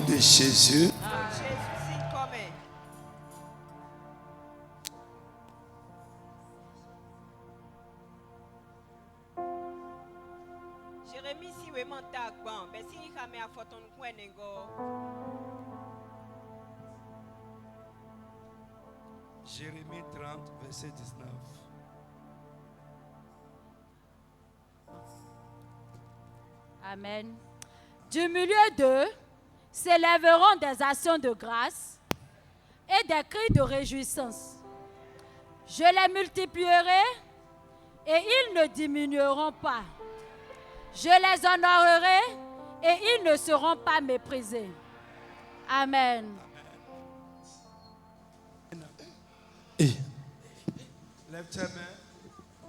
de Jésus. Jérémie 30, verset 19. Amen. Du milieu d'eux s'élèveront des actions de grâce et des cris de réjouissance. Je les multiplierai et ils ne diminueront pas. Je les honorerai et ils ne seront pas méprisés. Amen. Et lève tes mains,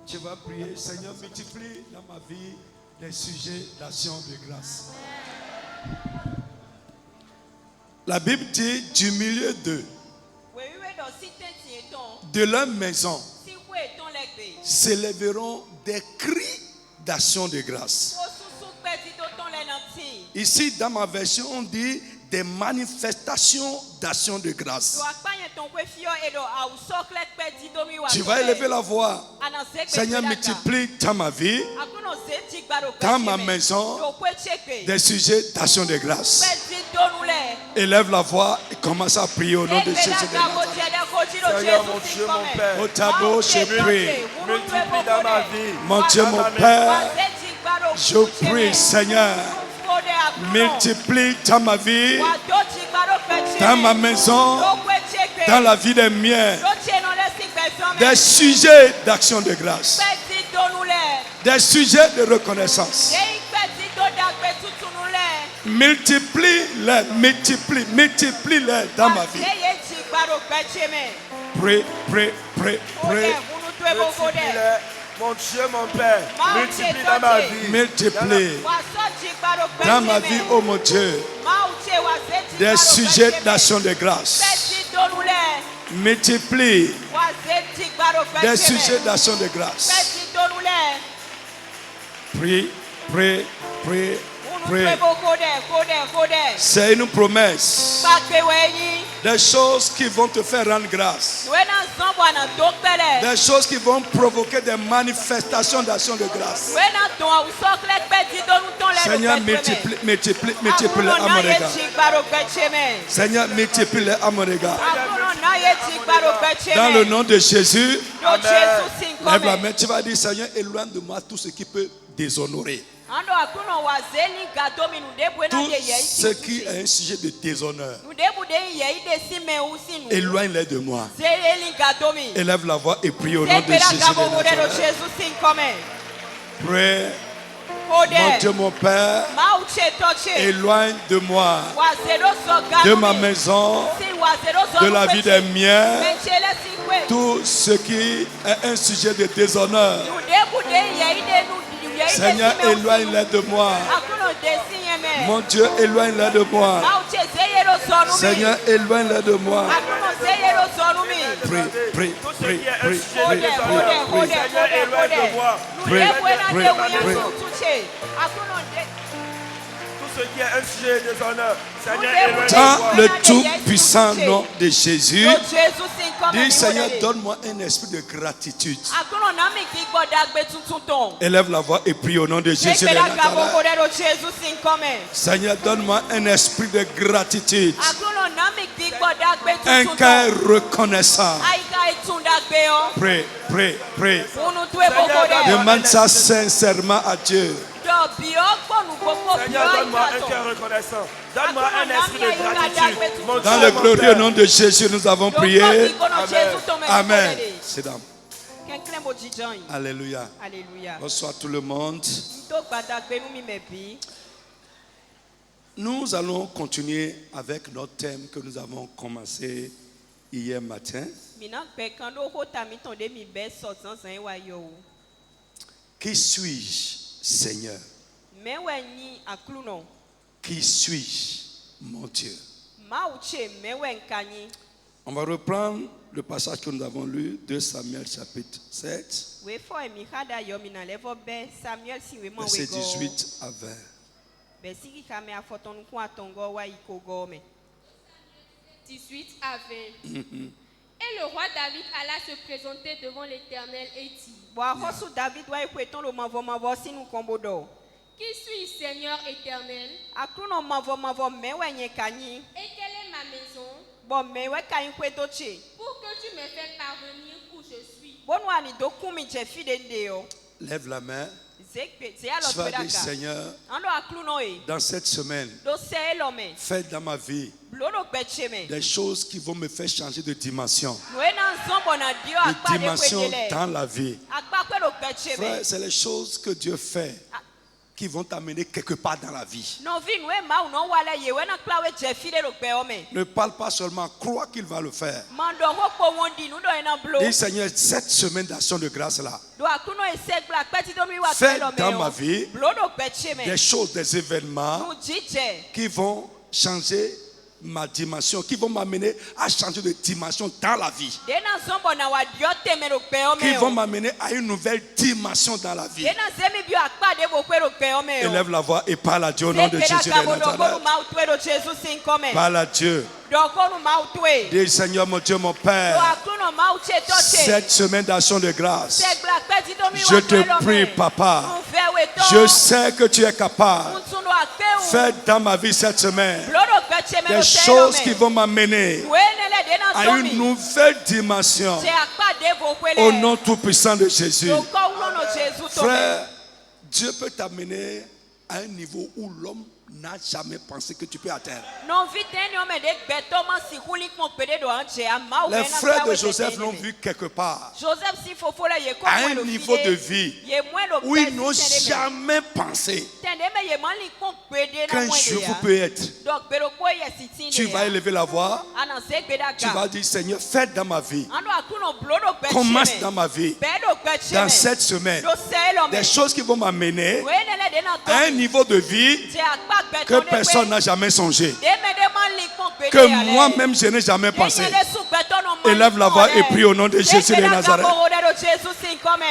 tu vas prier. Seigneur, multiplie dans ma vie les sujets d'action de grâce. La Bible dit du milieu d'eux, de leur maison, s'élèveront des cris d'action de grâce. Ici, dans ma version, on dit des manifestations d'action de grâce. Tu vas élever la voix. Seigneur, multiplie dans ma vie, dans ma maison, des sujets d'action de grâce. Élève la voix et commence à prier au nom de Jésus de Nazareth. Seigneur, mon Dieu, mon Père, Au tableau, je prie. multiplie dans ma vie. Mon Dieu, mon Père, je prie, Seigneur, multiplie dans ma vie, dans ma maison, dans la vie des miens, des sujets d'action de grâce, des sujets de reconnaissance. Multiplie-les, multiplie-les dans ma vie. Prie, prie, prie, prie. Multiplie-les, mon Dieu, mon Père, multiplie dans ma vie. Multiplie dans ma vie, oh mon Dieu, des sujets d'action de grâce. Multiplie des sujets d'action de grâce. Prie, prie, prie, prie. C'est une promesse. Des choses qui vont te faire rendre grâce. Des choses qui vont provoquer des manifestations d'action de grâce. Seigneur, multiplie, multiplie, multiplie à mon égard. Seigneur, multiplie à mon égard. Dans le nom de Jésus, lève la main. Tu vas dire, Seigneur, éloigne de moi tout ce qui peut déshonorer. Tout ce qui est un sujet de déshonneur, éloigne-les de moi. Élève la voix et prie au nom de Jésus de Nazareth. Prie. Mon Dieu, mon Père, éloigne de moi, de ma maison, de la vie des miens, tout ce qui est un sujet de déshonneur. Seigneur, éloigne-les de moi. Mon Dieu, éloigne-les de moi. Seigneur, éloigne-les de moi. Prie, prie, prie, prie, prie, prie. Tout ce qui est un sujet de déshonneur, Seigneur, dans le tout-puissant nom de Jésus, dis Seigneur, donne-moi un esprit de gratitude. Élève la voix et prie au nom de Jésus de Nazareth. Seigneur, donne-moi un esprit de gratitude, un cœur reconnaissant. Prie, prie, prie. Demande ça sincèrement à Dieu. Seigneur, donne-moi un cœur reconnaissant. Donne-moi un esprit de gratitude. Dans le glorieux nom de Jésus, nous avons prié. Amen. C'est dans. Alléluia. Bonsoir tout le monde. Nous allons continuer avec notre thème que nous avons commencé hier matin. Qui suis-je, Seigneur? Qui suis-je, mon Dieu? On va reprendre le passage que nous avons lu, 2 Samuel chapitre 7, verset 18 à 20. 18 à 20. Et le roi David alla se présenter devant l'Éternel et dit: Qui suis Seigneur éternel? Et quelle est ma maison pour que tu me fasses parvenir où je suis? Lève la main. Sois dit, Seigneur, dans cette semaine, fais dans ma vie des choses qui vont me faire changer de dimension. De dimension dans la vie. Frère, c'est les choses que Dieu fait qui vont t'amener quelque part dans la vie. Ne parle pas seulement, crois qu'il va le faire. Dis, Seigneur, cette semaine d'action de grâce là, fais dans ma vie des choses, des événements qui vont changer ma dimension, qui vont m'amener à changer de dimension dans la vie, qui vont m'amener à une nouvelle dimension dans la vie. Élève la voix et parle à Dieu au nom de Jésus de Nazareth. Parle à Dieu. Dis, Seigneur mon Dieu, mon Père, cette semaine d'action de grâce, je te prie, Papa, je sais que tu es capable. Fais dans ma vie cette semaine des choses qui vont m'amener à une nouvelle dimension au nom tout-puissant de Jésus. Frère, Dieu peut t'amener à un niveau où l'homme n'a jamais pensé que tu peux atteindre. Les frères de Joseph l'ont vu quelque part, à un niveau de vie où ils n'ont jamais pensé qu'un jour vous pouvez être. Tu vas élever la voix, tu vas dire, Seigneur, fais dans ma vie, commence dans ma vie, dans cette semaine, des choses qui vont m'amener à un niveau de vie que personne n'a jamais songé, que moi-même je n'ai jamais pensé. Élève la voix et prie au nom de Jésus de Nazareth.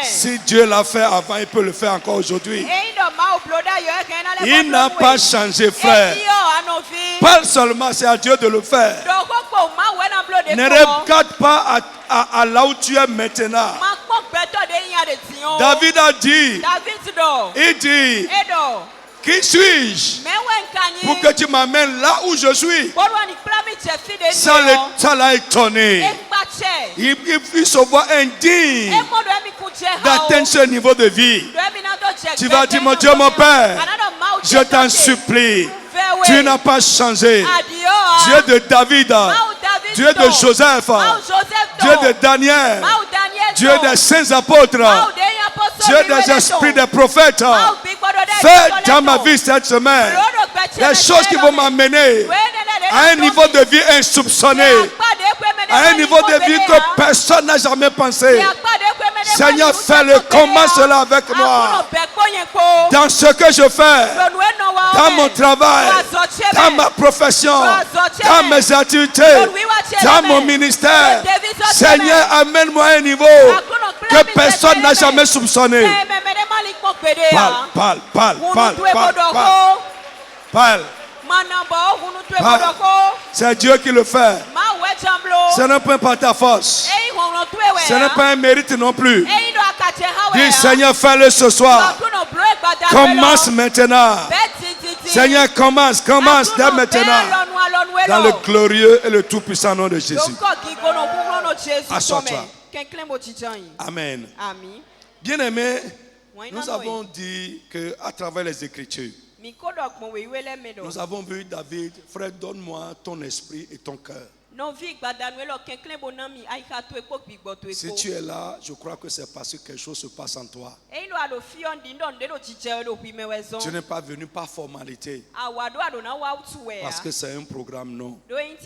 Si Dieu l'a fait avant, il peut le faire encore aujourd'hui. Il n'a pas changé, frère. Parle seulement, c'est à Dieu de le faire. Ne regarde pas à là où tu es maintenant. David a dit, il dit, qui suis-je pour que tu m'amènes là où je suis? Ça l'a étonné. Il se voit indigne d'atteindre ce niveau de vie. Tu vas dire, mon Dieu, mon Père, je t'en supplie. Tu n'as pas changé. Dieu de David, Dieu de Joseph, Dieu de Daniel, Dieu des saints apôtres, Dieu des esprits des prophètes. Fais dans ma vie cette semaine des choses qui vont m'amener à un niveau de vie insoupçonné, à un niveau de vie que personne n'a jamais pensé. Seigneur, fais-le. Commence cela avec moi. Dans ce que je fais, dans mon travail, dans ma profession, dans mes activités, dans mon ministère. Seigneur, amène-moi à un niveau que personne n'a jamais soupçonné. Parle. C'est Dieu qui le fait. Ce n'est pas par ta force. Ce n'est pas un mérite non plus. Dis, Seigneur, fais-le ce soir. Commence maintenant. Seigneur, commence dès maintenant. Dans le glorieux et le tout-puissant nom de Jésus. Assois-toi. Amen. Bien-aimé, nous avons dit qu'à travers les Écritures, nous avons vu David, frère, donne-moi ton esprit et ton cœur. Si tu es là, je crois que c'est parce que quelque chose se passe en toi. Tu n'es pas venu par formalité, parce que c'est un programme, non. Et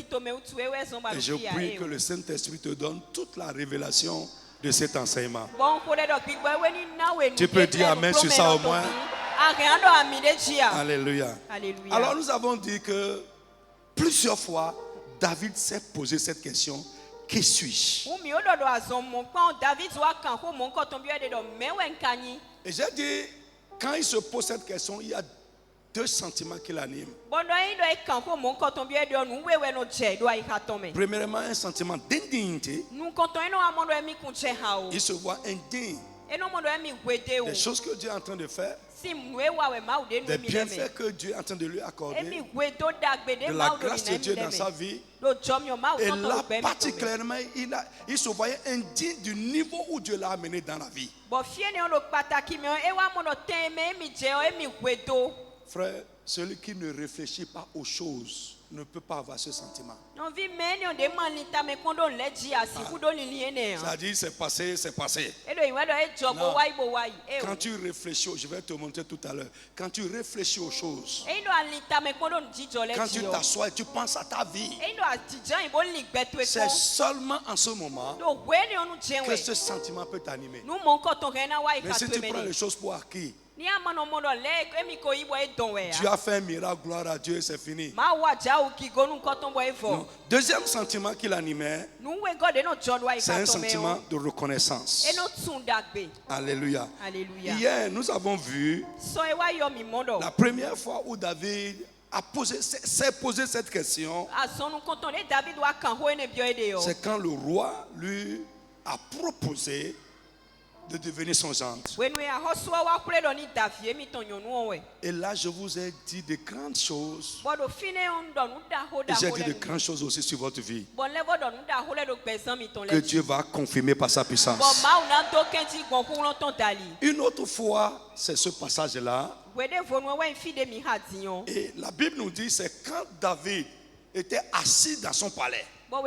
je prie que le Saint-Esprit te donne toute la révélation de cet enseignement. Tu peux dire Amen sur ça au moins. Alléluia. Alors nous avons dit que plusieurs fois David s'est posé cette question: qui suis-je? Et j'ai dit, quand il se pose cette question, il y a deux sentiments qui l'animent. Premièrement, un sentiment d'indignité. Il se voit indigne des choses que Dieu est en train de faire, des bienfaits que Dieu est en train de lui accorder, de la grâce de Dieu dans sa vie. Et là, particulièrement, il se voyait indigne du niveau où Dieu l'a amené dans la vie. Frère, celui qui ne réfléchit pas aux choses ne peut pas avoir ce sentiment. Ça dit c'est passé, c'est passé. Non. Quand tu réfléchis, je vais te montrer tout à l'heure. Quand tu réfléchis aux choses, quand tu t'assois et tu penses à ta vie, c'est seulement en ce moment que ce sentiment peut t'animer. Mais si tu prends les choses pour acquis, tu as fait un miracle, gloire à Dieu, c'est fini. Non. Deuxième sentiment qui l'animait, c'est un sentiment de reconnaissance. Alléluia. Hier, nous avons vu la première fois où David s'est posé cette question. C'est quand le roi lui a proposé de devenir son gendre. Et là, je vous ai dit de grandes choses. Et j'ai dit de grandes choses aussi sur votre vie, que Dieu va confirmer par sa puissance. Une autre fois, c'est ce passage-là. Et la Bible nous dit, c'est quand David était assis dans son palais. Parce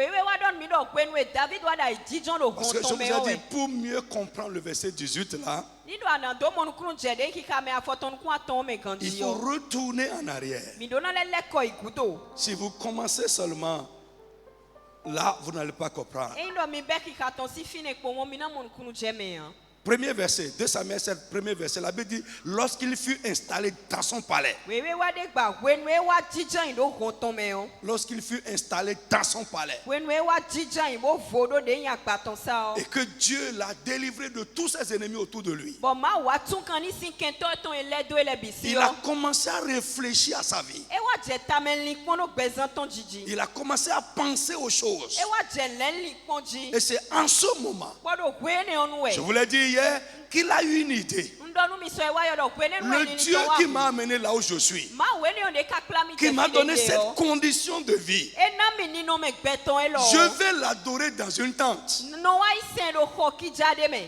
que je vous ai dit, pour mieux comprendre le verset 18 là, il faut retourner en arrière. Si vous commencez seulement là, vous n'allez pas comprendre. Premier verset, 2 Samuel 7, premier verset, la Bible dit, lorsqu'il fut installé dans son palais. Lorsqu'il fut installé dans son palais. Et que Dieu l'a délivré de tous ses ennemis autour de lui. Il a commencé à réfléchir à sa vie. Il a commencé à penser aux choses. Et c'est en ce moment, je vous l'ai dit hier, qu'il a eu une idée. Le Dieu qui m'a amené là où je suis, qui m'a donné cette condition de vie, je vais l'adorer dans une tente.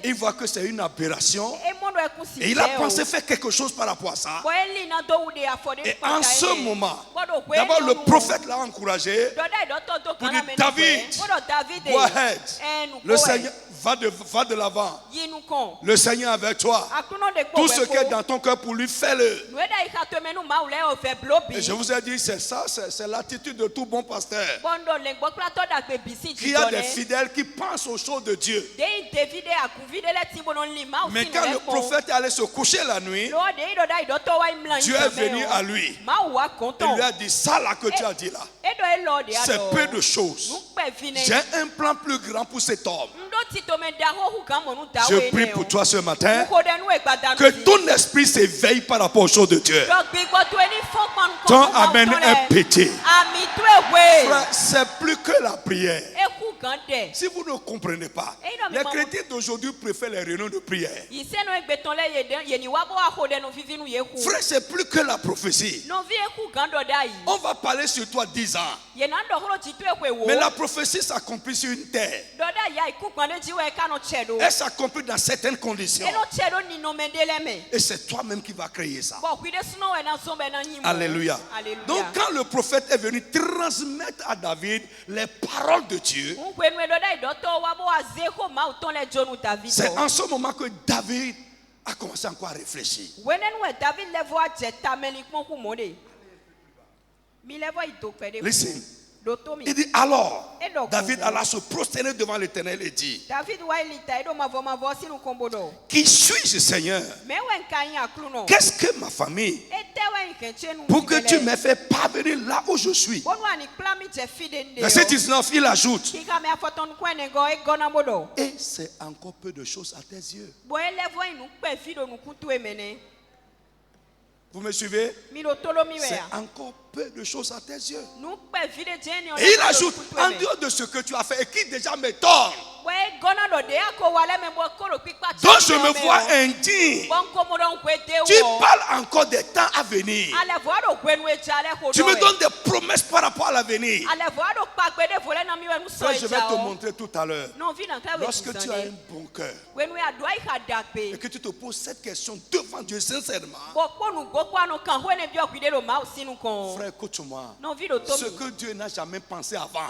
Il voit que c'est une aberration et il a pensé faire quelque chose par rapport à ça. Et en ce moment, d'abord le prophète l'a encouragé pour dire, David, go ahead. Le Seigneur va de l'avant. Le Seigneur avec toi. Tout ce qui est dans ton cœur pour lui, fais-le. Et je vous ai dit, c'est ça, c'est l'attitude de tout bon pasteur. Qui a des fidèles qui pensent aux choses de Dieu. Mais quand le prophète allait se coucher la nuit, Dieu est venu à lui. Et lui a dit, ça là que tu as dit là, c'est peu de choses. J'ai un plan plus grand pour cet homme. Je prie pour toi ce matin, que ton esprit s'éveille par rapport aux choses de Dieu. Ton amen est pété. Frère, c'est plus que la prière. Si vous ne comprenez pas, les chrétiens d'aujourd'hui préfèrent les réunions de prière. Frère, c'est plus que la prophétie. On va parler sur toi 10 ans. Mais la prophétie s'accomplit sur une terre. Elle s'accomplit dans certaines conditions. Et c'est toi-même qui vas créer ça. Alléluia. Donc quand le prophète est venu transmettre à David les paroles de Dieu, c'est en ce moment que David a commencé encore à réfléchir. Listen. Il dit alors, David alla se prosterner devant l'Éternel et dit, qui suis-je, Seigneur? Qu'est-ce que ma famille pour que tu m'aies fait parvenir là où je suis? Verset 19, il ajoute, et c'est encore peu de choses à tes yeux. Vous me suivez? C'est encore peu de choses à tes yeux. Et il ajoute, en dehors de ce que tu as fait et qui déjà me torne, donc je me vois indigne. Tu parles encore des temps à venir. Tu me donnes des promesses par rapport à l'avenir. Je vais te montrer tout à l'heure. Lorsque tu as un bon cœur et que tu te poses cette question devant Dieu sincèrement, frère, écoute-moi. Ce que Dieu n'a jamais pensé avant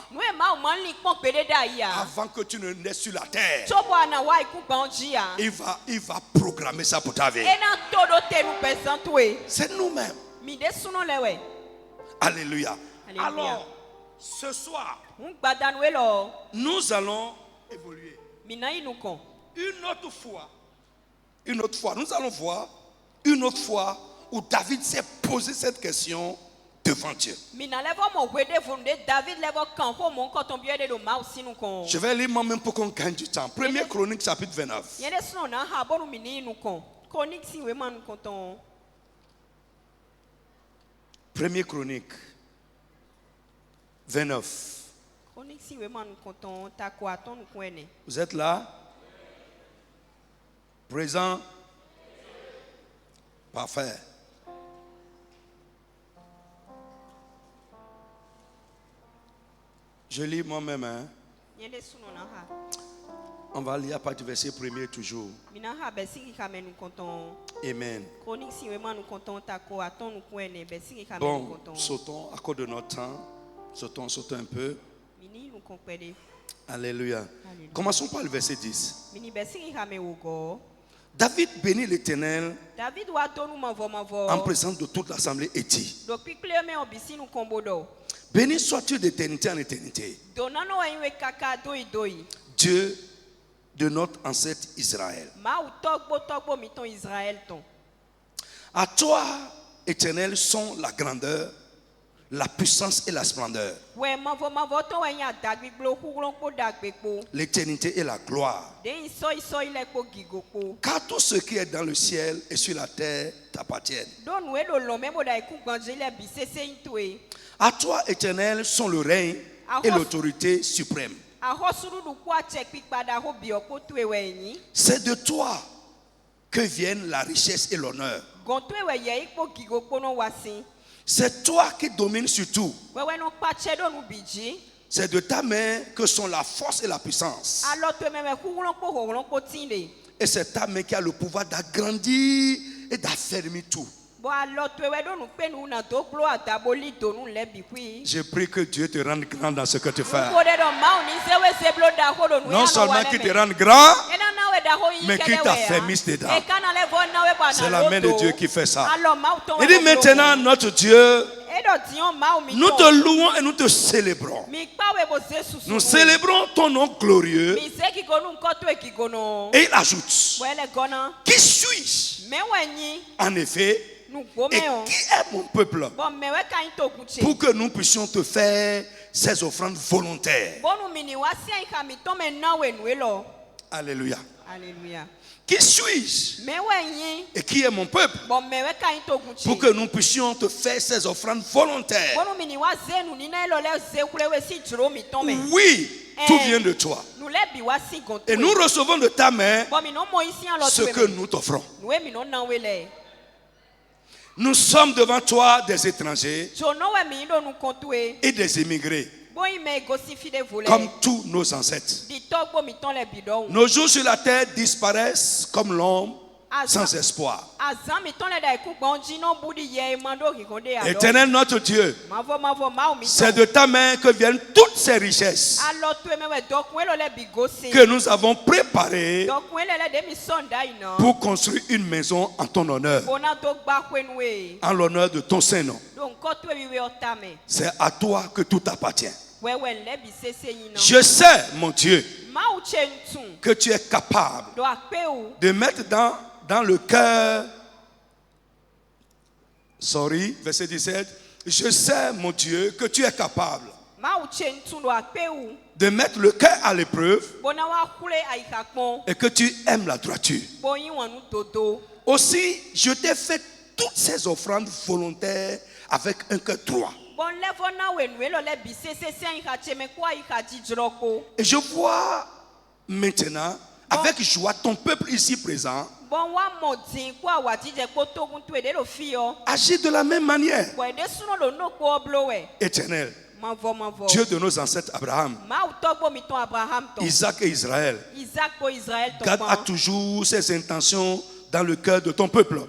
que tu ne naisses sur la terre, il va programmer ça pour ta vie. C'est nous-mêmes. Alléluia. Alors, ce soir, nous allons évoluer. Une autre fois, nous allons voir une autre fois où David s'est posé cette question devant Dieu. Je vais lire moi-même pour qu'on gagne du temps. 1er Chronique chapitre 29. 1er Chronique 29. Vous êtes là? Présent? Parfait. Je lis moi-même. On va lire à partir du verset 1er toujours. Amen. Bon, sautons à cause de notre temps. Sautons un peu. Alléluia. Commençons par le verset 10. David bénit l'Éternel en présence de toute l'assemblée et dit: béni sois-tu d'éternité en éternité, Dieu de notre ancêtre Israël. À toi, Éternel, sont la grandeur, la puissance et la splendeur, l'éternité et la gloire. Car tout ce qui est dans le ciel et sur la terre t'appartiennent. À toi, Éternel, sont le règne et l'autorité suprême. C'est de toi que viennent la richesse et l'honneur. C'est toi qui domines sur tout. C'est de ta main que sont la force et la puissance. Et c'est ta main qui a le pouvoir d'agrandir et d'affermir tout. Je prie que Dieu te rende grand dans ce que tu fais. Non seulement qu'il te rende grand, mais qu'il t'affermisse dedans. C'est la main de Dieu qui fait ça. Il dit maintenant, notre Dieu, nous te louons et nous te célébrons. Nous célébrons ton nom glorieux. Et il ajoute: qui suis-je? En effet, et qui est mon peuple pour que nous puissions te faire ces offrandes volontaires? Alléluia. Qui suis-je? Et qui est mon peuple pour que nous puissions te faire ces offrandes volontaires? Oui, tout vient de toi. Et nous recevons de ta main ce que nous t'offrons. Nous sommes devant toi des étrangers et des immigrés, comme tous nos ancêtres. Nos jours sur la terre disparaissent comme l'ombre, sans espoir. Éternel notre Dieu, c'est de ta main que viennent toutes ces richesses que nous avons préparées pour construire une maison en ton honneur, en l'honneur de ton Saint-Nom. C'est à toi que tout appartient. Je sais, mon Dieu, que tu es capable de mettre dans le cœur, verset 17, je sais, mon Dieu, que tu es capable de mettre le cœur à l'épreuve et que tu aimes la droiture. Aussi, je t'ai fait toutes ces offrandes volontaires avec un cœur droit. Et je vois maintenant, avec joie, ton peuple ici présent agir de la même manière. Éternel, Dieu de nos ancêtres Abraham, Isaac et Israël, garde à toujours ses intentions dans le cœur de ton peuple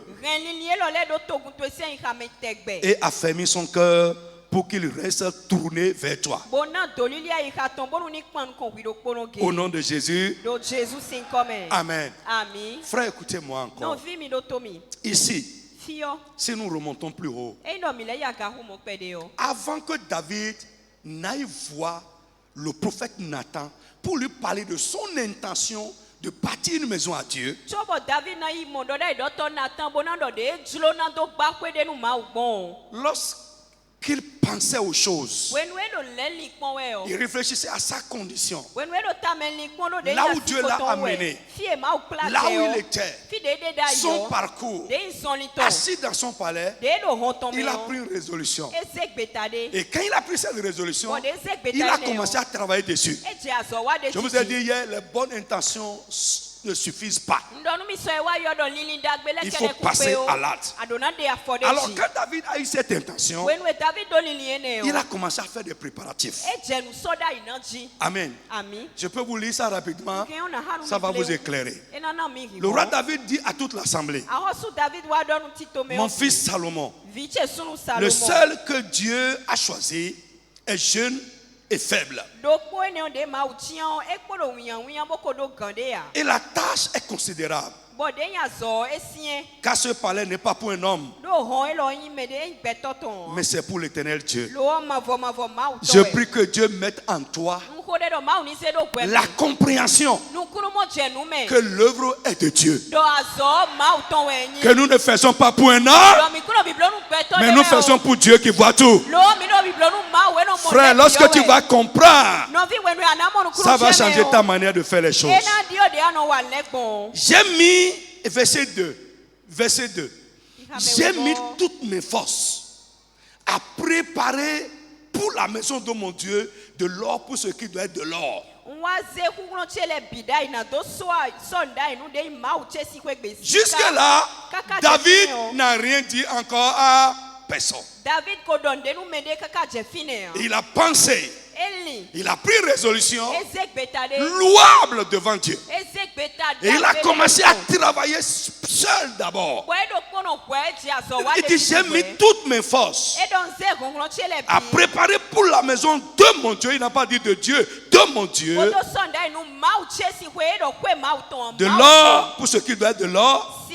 et affermis son cœur pour qu'il reste tourné vers toi. Au nom de Jésus. Amen. Frère, écoutez-moi encore. Ici, si nous remontons plus haut, avant que David n'aille voir le prophète Nathan pour lui parler de son intention de bâtir une maison à Dieu, lorsqu'il pensait aux choses, il réfléchissait à sa condition, là où Dieu l'a amené, là où il était, son parcours, assis dans son palais, il a pris une résolution. Et quand il a pris cette résolution, il a commencé à travailler dessus. Je vous ai dit hier, les bonnes intentions ne suffisent pas. Il faut passer à l'acte. Alors quand David a eu cette intention, il a commencé à faire des préparatifs. Amen. Je peux vous lire ça rapidement. Ça va vous éclairer. Le roi David dit à toute l'assemblée: mon fils Salomon, le seul que Dieu a choisi, est jeune et faible. Et la tâche est considérable. Car ce palais n'est pas pour un homme, mais c'est pour l'Éternel Dieu. Je prie que Dieu mette en toi la compréhension que l'œuvre est de Dieu. Que nous ne faisons pas pour un homme, mais nous faisons pour Dieu qui voit tout. Frère, lorsque tu vas comprendre, ça va changer ta manière de faire les choses. J'ai mis, verset 2, j'ai mis toutes mes forces à préparer pour la maison de mon Dieu de l'or pour ce qui doit être de l'or. Jusque-là, David n'a rien dit encore à personne. Il a pensé, il a pris résolution louable devant Dieu. Et il a commencé à travailler seul d'abord. Il dit: j'ai mis toutes mes forces à préparer pour la maison de mon Dieu. Il n'a pas dit de Dieu, de mon Dieu. De l'or pour ce qui doit être de l'or,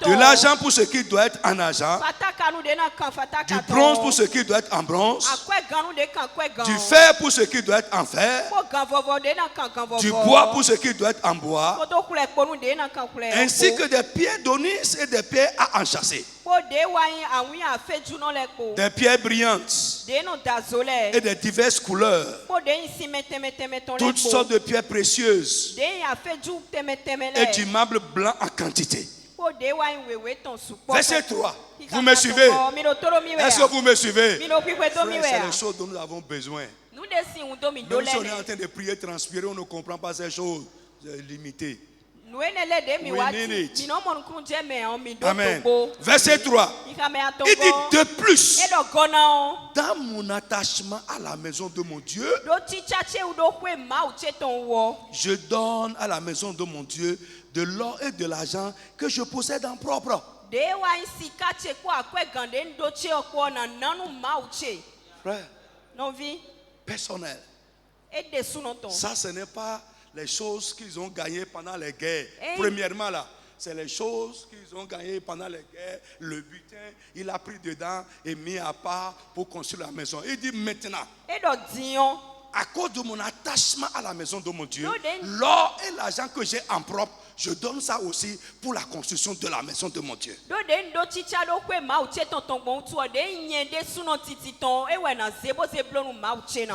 de l'argent pour ce qui doit être en argent, du bronze pour ce qui doit être en bronze, du fer pour ce qui doit être en fer, du bois pour ce qui doit être en bois, ainsi que des pierres d'onyx et des pierres à enchâsser, des pierres brillantes et de diverses couleurs, toutes sortes de pierres précieuses et du marbre blanc en quantité. Verset 3. Vous me suivez? Est-ce que vous me suivez? Frère, c'est les choses dont nous avons besoin. Même si on est en train de prier, transpirer, on ne comprend pas ces choses. C'est limité. Amen. Verset 3. Il dit de plus, dans mon attachement à la maison de mon Dieu, je donne à la maison de mon Dieu de l'or et de l'argent que je possède en propre. Frère, personnel. Ça, ce n'est pas les choses qu'ils ont gagnées pendant les guerres. Premièrement, là, c'est les choses qu'ils ont gagnées pendant les guerres. Le butin, il a pris dedans et mis à part pour construire la maison. Il dit maintenant, à cause de mon attachement à la maison de mon Dieu, l'or et l'argent que j'ai en propre, je donne ça aussi pour la construction de la maison de mon Dieu.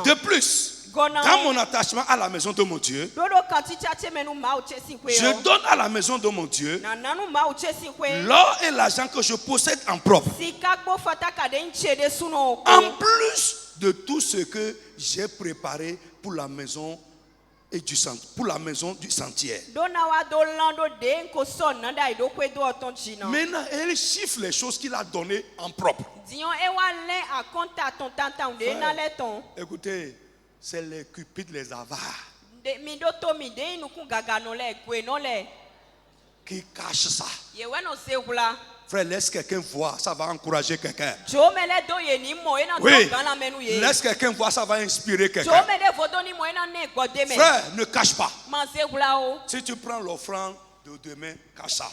De plus, dans mon attachement à la maison de mon Dieu, je donne à la maison de mon Dieu l'or et l'argent que je possède en propre. En plus de tout ce que j'ai préparé pour la maison et du centre, pour la maison du sentier. Maintenant, elle chiffre les choses qu'il a données en propre. Écoutez, c'est les cupides, les avares qui cachent ça. Frère, laisse quelqu'un voir, ça va encourager quelqu'un. Oui, laisse quelqu'un voir, ça va inspirer quelqu'un. Frère, ne cache pas. Si tu prends l'offrande de demain, cache ça.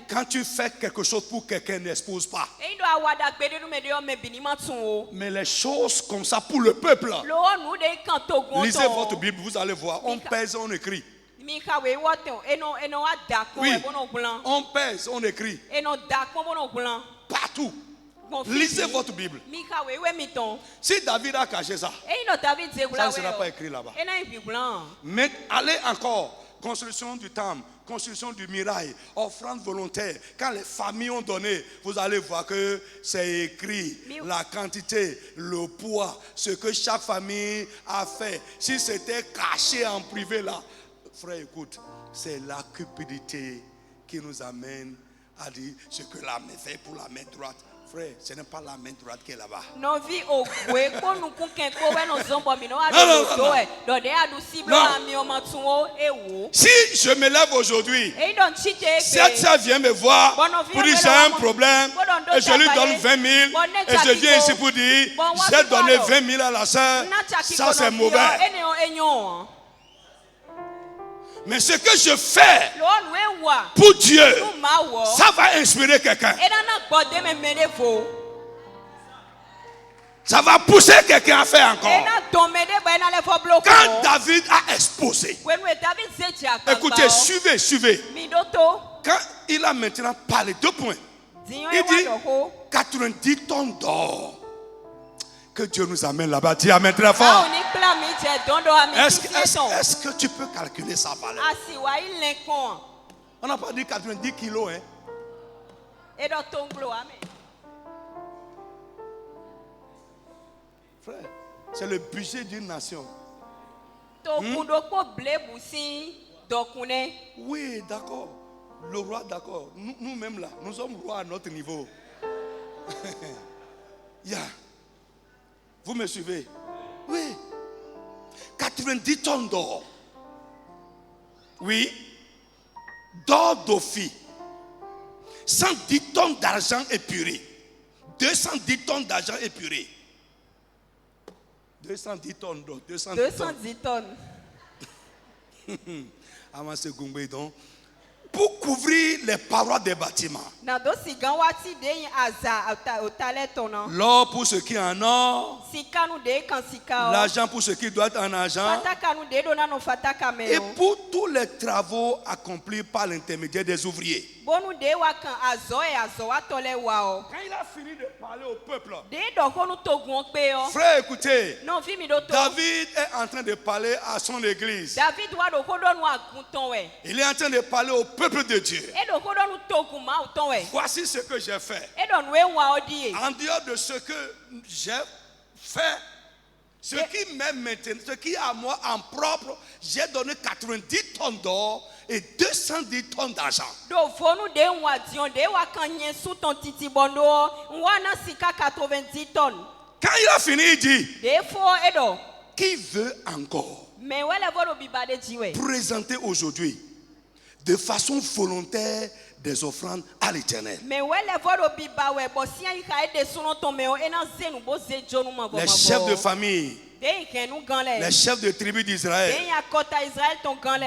Quand tu fais quelque chose pour quelqu'un, n'expose pas. Mais les choses comme ça pour le peuple. Lisez votre Bible, vous allez voir. On pèse, on écrit. Oui, on pèse, on écrit. Partout. Lisez votre Bible. Si David a caché ça, ça ne sera pas écrit là-bas. Mais allez encore. Construction du temple, construction du mirail, offrande volontaire. Quand les familles ont donné, vous allez voir que c'est écrit la quantité, le poids, ce que chaque famille a fait. Si c'était caché en privé là, frère, écoute, c'est la cupidité qui nous amène à dire ce que la main fait pour la main droite. Frère, ce n'est pas la main droite qui est là-bas. Non. Si je me lève aujourd'hui, cette soeur vient me voir pour dire j'ai un problème et je lui donne 20 000 et je viens ici pour dire j'ai donné 20 000 à la soeur, ça c'est mauvais. Mais ce que je fais pour Dieu, ça va inspirer quelqu'un. Ça va pousser quelqu'un à faire encore. Quand David a exposé, écoutez, suivez. Quand il a maintenant parlé, 2 points. Il dit 90 tonnes d'or. Que Dieu nous amène là-bas. Dis amen très fort. Est-ce que tu peux calculer sa valeur? On n'a pas dit 90 kilos. Frère, c'est le budget d'une nation. Oui, d'accord. Le roi, d'accord. Nous-mêmes là, nous sommes rois à notre niveau. Yeah. Vous me suivez? Oui. 90 tonnes d'or. Oui. D'or d'Ophir. 110 tonnes d'argent épuré. 210 tonnes d'argent épuré. 210 tonnes d'or. 210 tonnes. Avancez Gungbe donc. Pour couvrir les parois des bâtiments. L'or pour ceux qui en ont. L'argent pour ceux qui doivent en argent. Et pour tous les travaux accomplis par l'intermédiaire des ouvriers. Quand il a fini de parler au peuple, frère, écoutez, David est en train de parler à son église. Il est en train de parler au peuple de Dieu. Voici ce que j'ai fait. En dehors de ce que j'ai fait, ce qui m'est maintenant, ce qui est à moi en propre, j'ai donné 90 tonnes d'or et 210 tonnes d'argent. Quand il a fini, il dit, qui veut encore présenter aujourd'hui de façon volontaire des offrandes à l'Éternel? Les chefs de famille, les chefs de tribus d'Israël,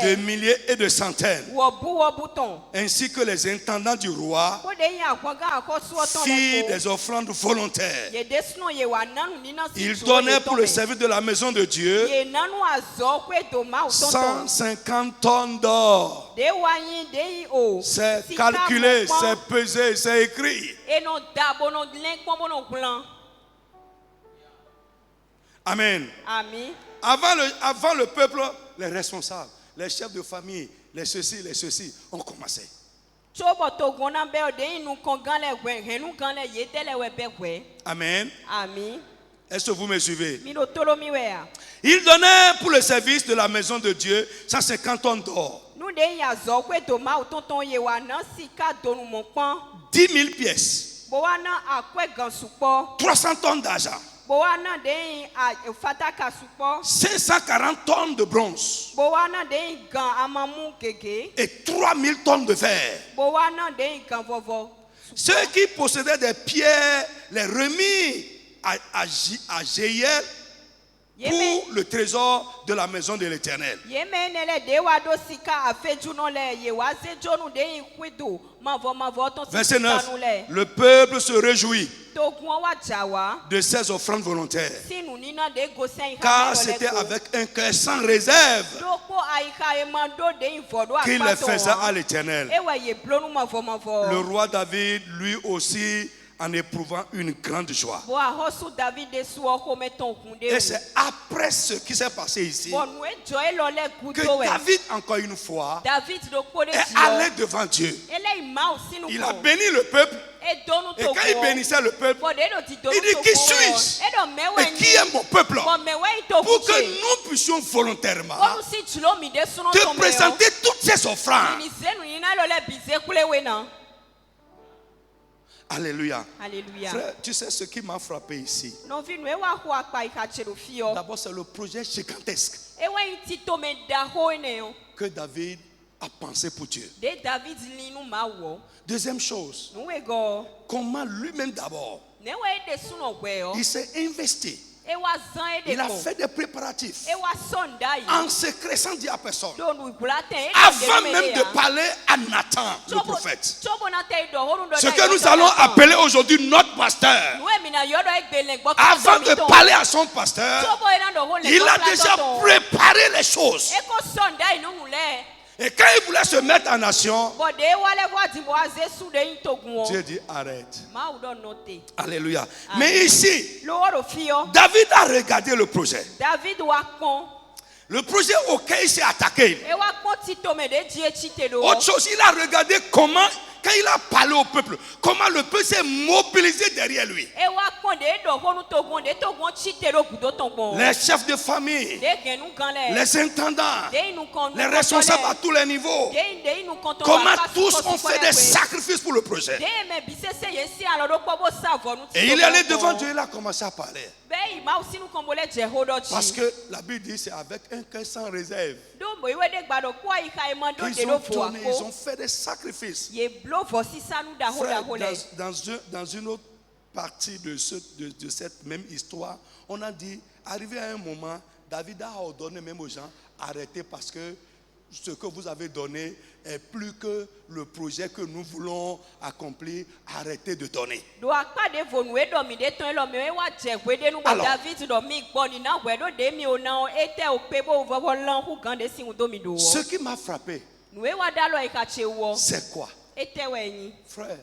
de milliers et de centaines, ainsi que les intendants du roi, firent des offrandes volontaires. Ils donnaient pour le service de la maison de Dieu 150 tonnes d'or. C'est calculé, c'est pesé, c'est écrit. Amen. Avant le peuple, les responsables, les chefs de famille, les ceci, ont commencé. Amen. Est-ce que vous me suivez? Il donnait pour le service de la maison de Dieu 150 tonnes d'or. 10 000 pièces. 300 tonnes d'argent. 540 tonnes de bronze. Et 3000 tonnes de fer. Ceux qui possédaient des pierres les remis à Jéhiel pour le trésor de la maison de l'Éternel. Verset 9. Le peuple se réjouit de ces offrandes volontaires, car c'était avec un cœur sans réserve qu'il les faisait à l'Éternel. Le roi David, lui aussi, en éprouvant une grande joie. Et c'est après ce qui s'est passé ici que David, encore une fois, est allé devant Dieu. Il a béni le peuple. Et quand il bénissait le peuple, il dit: qui suis-je et qui est mon peuple, pour que nous puissions volontairement te présenter toutes ces offrandes. Alléluia. Frère, tu sais ce qui m'a frappé ici? D'abord, c'est le projet gigantesque que David a pensé pour Dieu. Deuxième chose, comment lui-même d'abord il s'est investi. Il a fait des préparatifs en secret, sans dire à personne, avant même de parler à Nathan, le prophète. Ce que nous allons appeler aujourd'hui notre pasteur. Avant de parler à son pasteur, il a déjà préparé les choses. Et quand il voulait se mettre en action, Dieu dit: arrête. Alléluia. Amen. Mais ici, David a regardé le projet. Le projet auquel il s'est attaqué. Autre chose, il a regardé comment, quand il a parlé au peuple, comment le peuple s'est mobilisé derrière lui. Les chefs de famille, les intendants, les responsables à tous les niveaux, comment tous ont fait des sacrifices pour le projet. Et il est allé devant Dieu, il a commencé à parler. Parce que la Bible dit c'est avec un cœur sans réserve qu'ils ont donné, ils ont fait des sacrifices. Frère, dans une autre partie de cette même histoire, on a dit, arrivé à un moment, David a ordonné même aux gens, arrêtez parce que ce que vous avez donné est plus que le projet que nous voulons accomplir. Arrêtez de donner. Alors, ce qui m'a frappé, c'est quoi? Frère,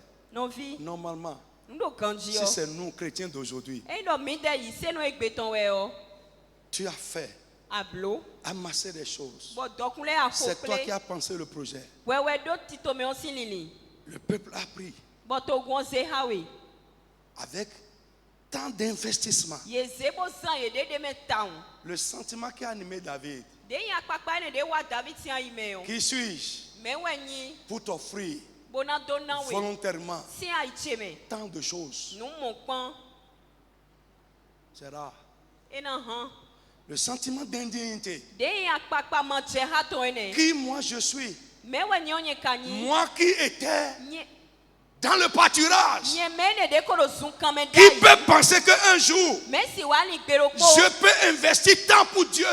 normalement, si c'est nous chrétiens d'aujourd'hui, tu as fait amasser des choses. C'est toi qui as pensé le projet. Le peuple a pris avec tant d'investissement. Le sentiment qui a animé David: qui suis-je pour t'offrir volontairement tant de choses? C'est rare. Le sentiment d'indignité. Qui moi je suis? Moi qui étais dans le pâturage, qui peut penser qu'un jour, je peux investir tant pour Dieu,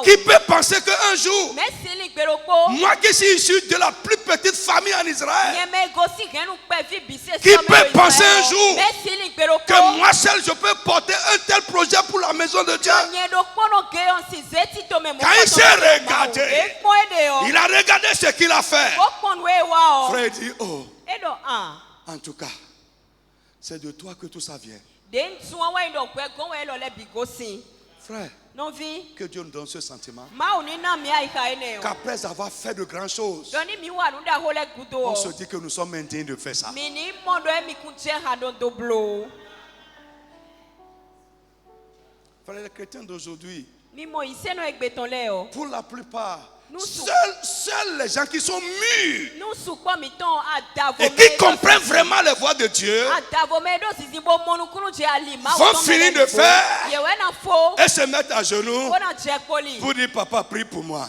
qui peut penser qu'un jour, moi qui suis issu de la plus petite famille en Israël, qui peut penser un jour que moi seul je peux porter un tel projet pour la maison de Dieu. Quand il s'est regardé, il a regardé ce qu'il a fait. Frère dit, oh, en tout cas, c'est de toi que tout ça vient. Frère, que Dieu nous donne ce sentiment qu'après avoir fait de grandes choses, on se dit que nous sommes indignes de faire ça. Frère, les chrétiens d'aujourd'hui, pour la plupart, seuls les gens qui sont mûrs et qui comprennent vraiment les voies de Dieu vont finir de faire et se mettre à genoux pour dire papa prie pour moi.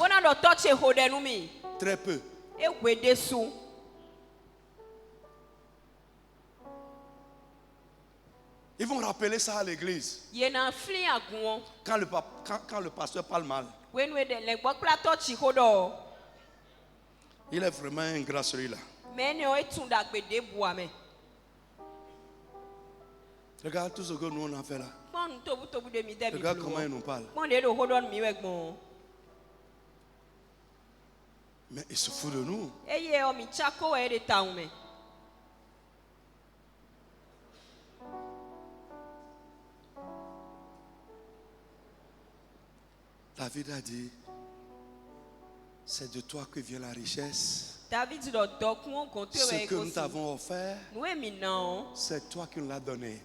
Très peu. Ils vont rappeler ça à l'église quand le pasteur parle mal. Il est vraiment ingrat celui-là. Regarde tout ce que nous on a fait là. Regarde comment il nous parle. Mais il se fout de nous. David a dit, c'est de toi que vient la richesse. Ce que nous t'avons offert, c'est toi qui nous l'as donné.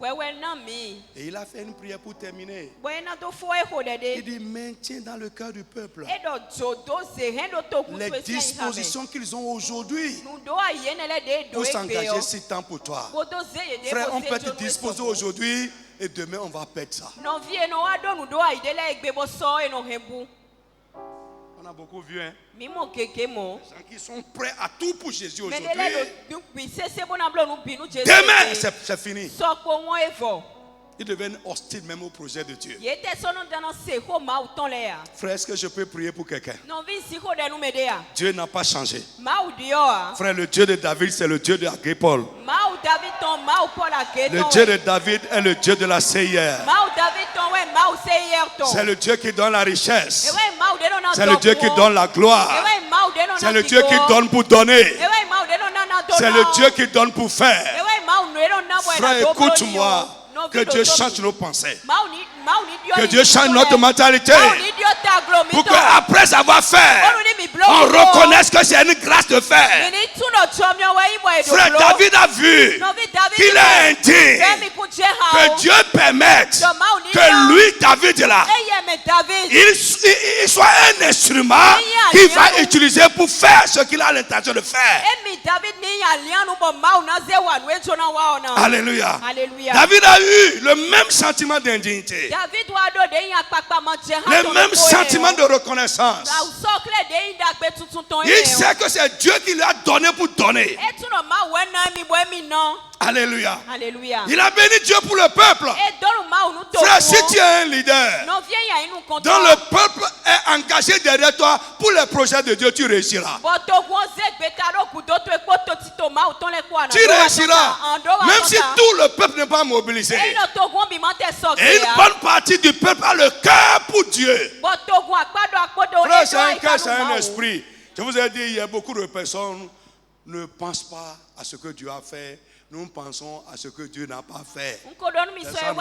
Et il a fait une prière pour terminer. Il dit, maintiens dans le cœur du peuple les dispositions qu'ils ont aujourd'hui pour s'engager si tant pour toi. Frère, on peut être disposé aujourd'hui et demain on va perdre ça. On a beaucoup vu, hein? Les gens qui sont prêts à tout pour Jésus aujourd'hui. Demain, c'est fini. Ils deviennent hostiles même au projet de Dieu. Frère, est-ce que je peux prier pour quelqu'un? Dieu n'a pas changé. Frère, le Dieu de David, c'est le Dieu de Agripol. Le Dieu de David est le Dieu de la CIR. C'est le Dieu qui donne la richesse. C'est le Dieu qui donne la gloire. C'est le Dieu qui donne pour donner. C'est le Dieu qui donne pour faire. Frère, écoute-moi. Que Dieu change nos pensées. Que Dieu change notre mentalité. Pour qu'après avoir fait, on reconnaisse que c'est une grâce de faire. Frère, David a vu qu'il est indigne. Que Dieu permette que lui, David là, il soit un instrument qu'il va utiliser pour faire ce qu'il a l'intention de faire. Alléluia. David a eu le même sentiment d'indignité. Le même sentiment de reconnaissance. Il sait que c'est Dieu qui lui a donné pour donner. Alléluia. Il a béni Dieu pour le peuple. Frère, si tu es un leader, dont le peuple est engagé derrière toi pour les projets de Dieu, tu réussiras. Tu réussiras. Même si tout le peuple n'est pas mobilisé. Et une bonne partie du peuple a le cœur pour Dieu. Frère, c'est un cœur, c'est un esprit. Je vous ai dit, il y a beaucoup de personnes ne pensent pas à ce que Dieu a fait. Nous pensons à ce que Dieu n'a pas fait. C'est ça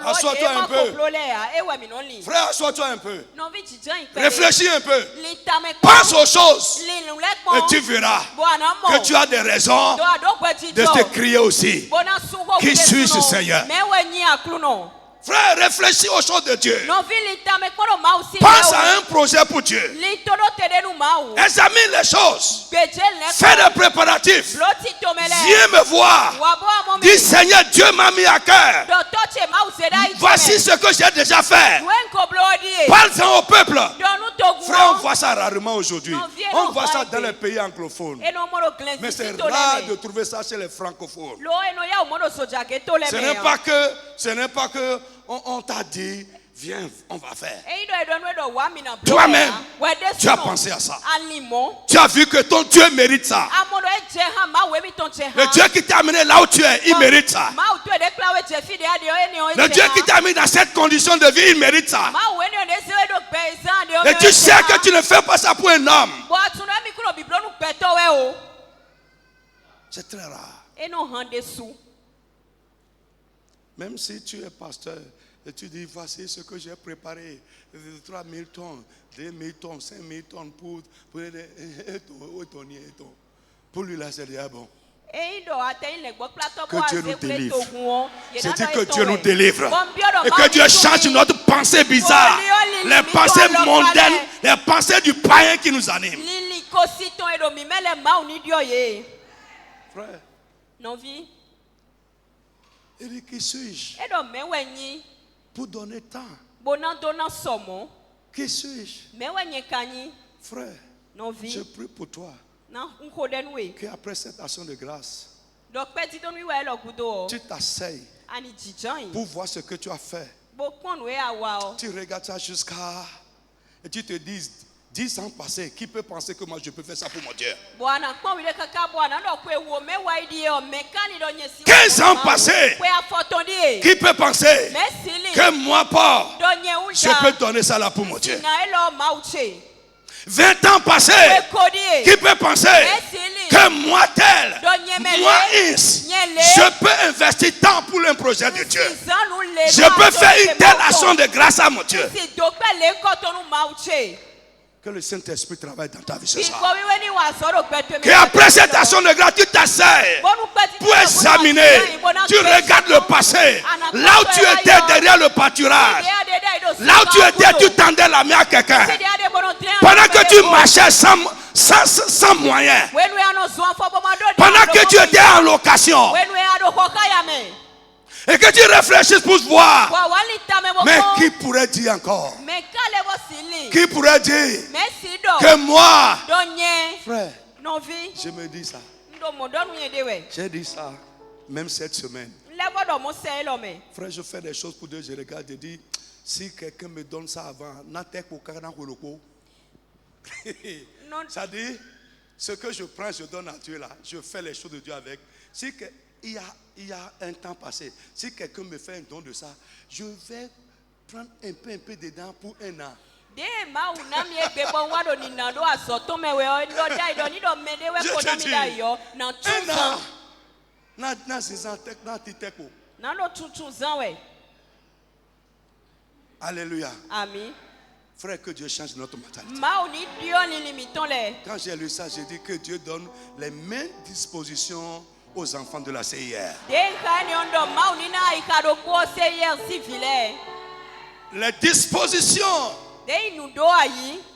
assois-toi un peu. Frère, assois-toi un peu. Réfléchis un peu. Pense aux choses. Et tu verras que tu as des raisons de te crier aussi. Qui suis ce Seigneur? Frère, réfléchis aux choses de Dieu. Pense à un projet pour Dieu. Examine les choses. Fais des préparatifs. Viens me voir. Dis Seigneur, Dieu m'a mis à cœur. Voici ce que j'ai déjà fait. Parle-en au peuple. Frère, on voit ça rarement aujourd'hui. On voit ça dans les pays anglophones. Mais c'est rare de trouver ça chez les francophones. Ce n'est pas que on t'a dit, viens, on va faire. Toi-même, tu as pensé à ça. Tu as vu que ton Dieu mérite ça. Le Dieu qui t'a amené là où tu es, il mérite ça. Le Dieu qui t'a mis dans cette condition de vie, il mérite ça. Et tu sais que tu ne fais pas ça pour un homme. C'est très rare. Même si tu es pasteur et tu dis, voici ce que j'ai préparé, 3000 tonnes, 2000 tonnes, 5000 tonnes pour lui là, c'est déjà bon. Que Dieu nous délivre. C'est dit que Dieu nous délivre. Et que Dieu change notre pensée bizarre. Les pensées mondaines, les pensées du païen qui nous animent. Frère. Il dit, qui suis-je pour donner temps? Qui suis-je? Frère, je prie pour toi qu'après cette action de grâce, tu t'asseyes pour voir ce que tu as fait. Tu regardes ça jusqu'à... Et tu te dis, 10 ans passés, qui peut penser que moi je peux faire ça pour mon Dieu? 15 ans passés, qui peut penser que moi, Paul, je peux donner ça là pour mon Dieu? 20 ans passés, qui peut penser que moi tel, moi is, je peux investir tant pour un projet de Dieu? Je peux faire une telle action de grâce à mon Dieu. Que le Saint-Esprit travaille dans ta vie ce soir. Qu'après cette action de grâce, tu t'asseyes pour examiner. Tu regardes le passé. Là où tu étais derrière le pâturage. Là où tu étais, tu tendais la main à quelqu'un. Pendant que tu marchais sans moyens. Pendant que tu étais en location. Et que tu réfléchisses pour voir. Mais qui pourrait dire encore? Qui pourrait dire que moi, frère, je me dis ça. J'ai dit ça même cette semaine. Frère, je fais des choses pour Dieu. Je regarde et dis, si quelqu'un me donne ça avant, ça dit, ce que je prends, je donne à Dieu là. Je fais les choses de Dieu avec. Si il y a un temps passé, si quelqu'un me fait un don de ça, je vais prendre un peu dedans pour un an. Je te dis, un an. Alléluia. Amen. Frère, que Dieu change notre mentalité. Quand j'ai lu ça, j'ai dit que Dieu donne les mêmes dispositions aux enfants de la CIR. Les dispositions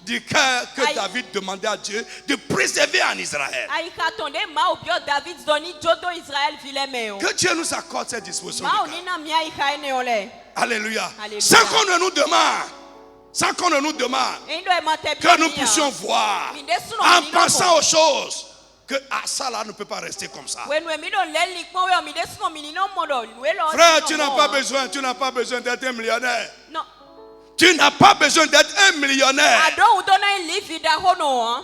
du cœur que David demandait à Dieu de préserver en Israël. Que Dieu nous accorde cette disposition. Alléluia. Sans qu'on ne nous demande. Sans qu'on ne nous demande. Que nous puissions voir. En pensant aux choses. Que ça là ne peut pas rester comme ça. Frère, tu n'as pas besoin d'être un millionnaire. Non. Tu n'as pas besoin d'être un millionnaire.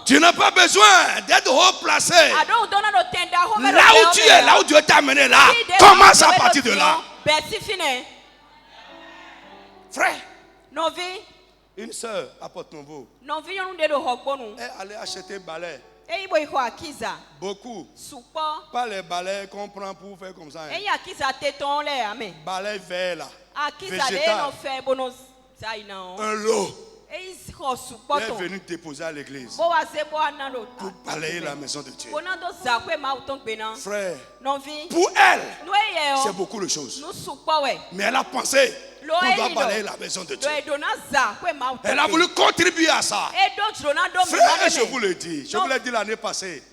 Tu n'as pas besoin d'être haut placé. Là où tu es, là où Dieu t'a amené là, commence à partir de là. Frère, une soeur à Porto-Novo est allée acheter un balai. Beaucoup. Pas les balais qu'on prend pour faire comme ça. Balai vert là. Végétal. Un lot. Elle est venue déposer à l'église pour balayer la maison de Dieu. Frère, pour elle, c'est beaucoup de choses. Mais elle a pensé On doit balayer la maison de Dieu. Elle a voulu contribuer à ça. Frère, je vous le dis. Je vous l'ai dit l'année passée.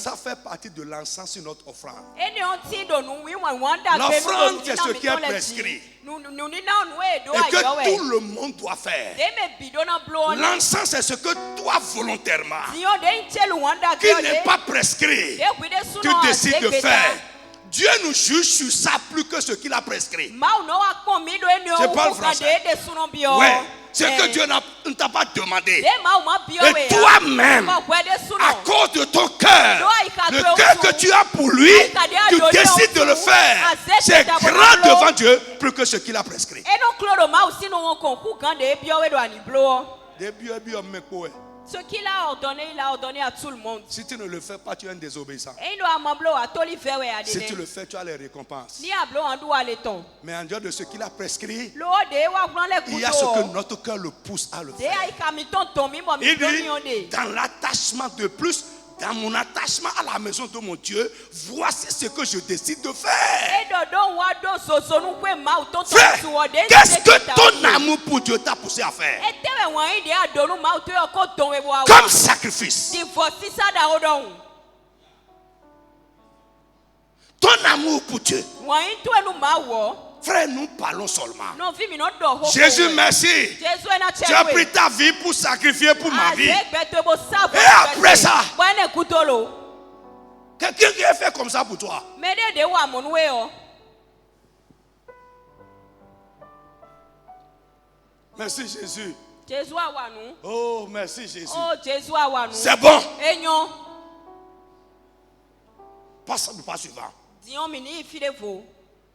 Ça fait partie de l'encens sur notre offrande. L'offrande, c'est ce qui est prescrit. Et que tout le monde doit faire. L'encens, c'est ce que toi volontairement, qui n'est pas prescrit, tu décides de faire. Dieu nous juge sur ça plus que ce qu'il a prescrit. Je parle français. Ouais. Ce que Dieu ne t'a pas demandé. Et toi-même, à cause de ton cœur, le cœur que tu as pour lui, tu décides de le faire. C'est grand devant Dieu plus que ce qu'il a prescrit. Ce qu'il a ordonné à tout le monde. Si tu ne le fais pas, tu es un désobéissant. Si tu le fais, tu as les récompenses. Mais en dehors de ce qu'il a prescrit, il y a ce que notre cœur le pousse à le faire. Il dit, dans l'attachement de plus, dans mon attachement à la maison de mon Dieu, voici ce que je décide de faire. Frère, qu'est-ce que ton amour pour Dieu t'a poussé à faire? Comme sacrifice. Ton amour pour Dieu. Frère, nous parlons seulement. Jésus, merci. Tu as pris ta vie pour sacrifier pour ma vie. Et après ça, quelqu'un qui a fait comme ça pour toi. Merci Jésus. Oh, merci Jésus. C'est bon. Passe au pas suivant.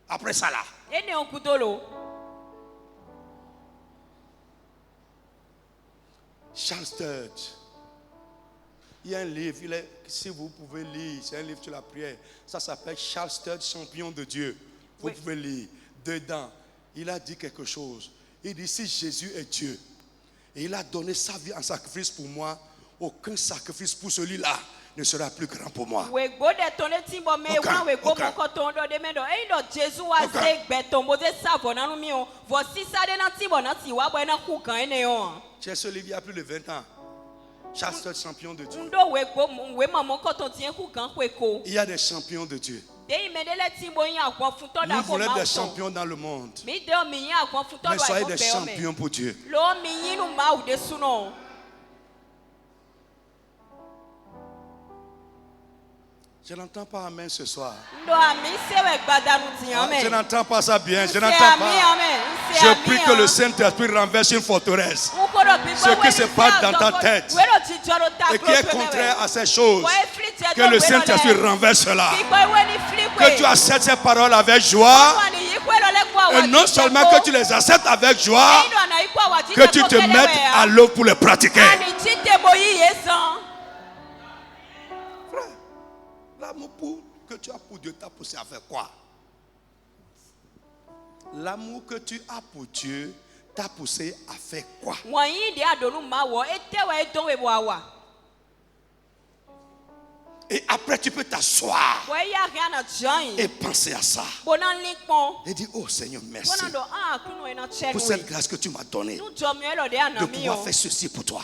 Après ça là. Charles Sturge. Il y a un livre, si vous pouvez lire, c'est un livre sur la prière. Ça s'appelle Charles Sturge, champion de Dieu. Vous pouvez lire. Dedans, il a dit quelque chose. Il dit, si Jésus est Dieu, et il a donné sa vie en sacrifice pour moi, aucun sacrifice pour celui-là ne sera plus grand pour moi. J'ai ce livre il y a plus de 20 ans. Charles Sturge, champion de Dieu. Il y a des champions de Dieu. Nous voulons des champions dans le monde. Mais soyez des champions pour Dieu. Je n'entends pas amen ce soir. Je n'entends pas ça bien. Je n'entends pas. Je prie que le Saint-Esprit renverse une forteresse. Ce qui se passe dans ta tête et qui est contraire à ces choses, que le Saint-Esprit renverse cela. Que tu acceptes ces paroles avec joie. Et non seulement que tu les acceptes avec joie, que tu te mettes à l'œuvre pour les pratiquer. L'amour que tu as pour Dieu t'a poussé à faire quoi? L'amour que tu as pour Dieu t'a poussé à faire quoi? Et après tu peux t'asseoir et penser à ça. Et dire, oh Seigneur, merci pour cette grâce que tu m'as donnée de pouvoir faire ceci pour toi.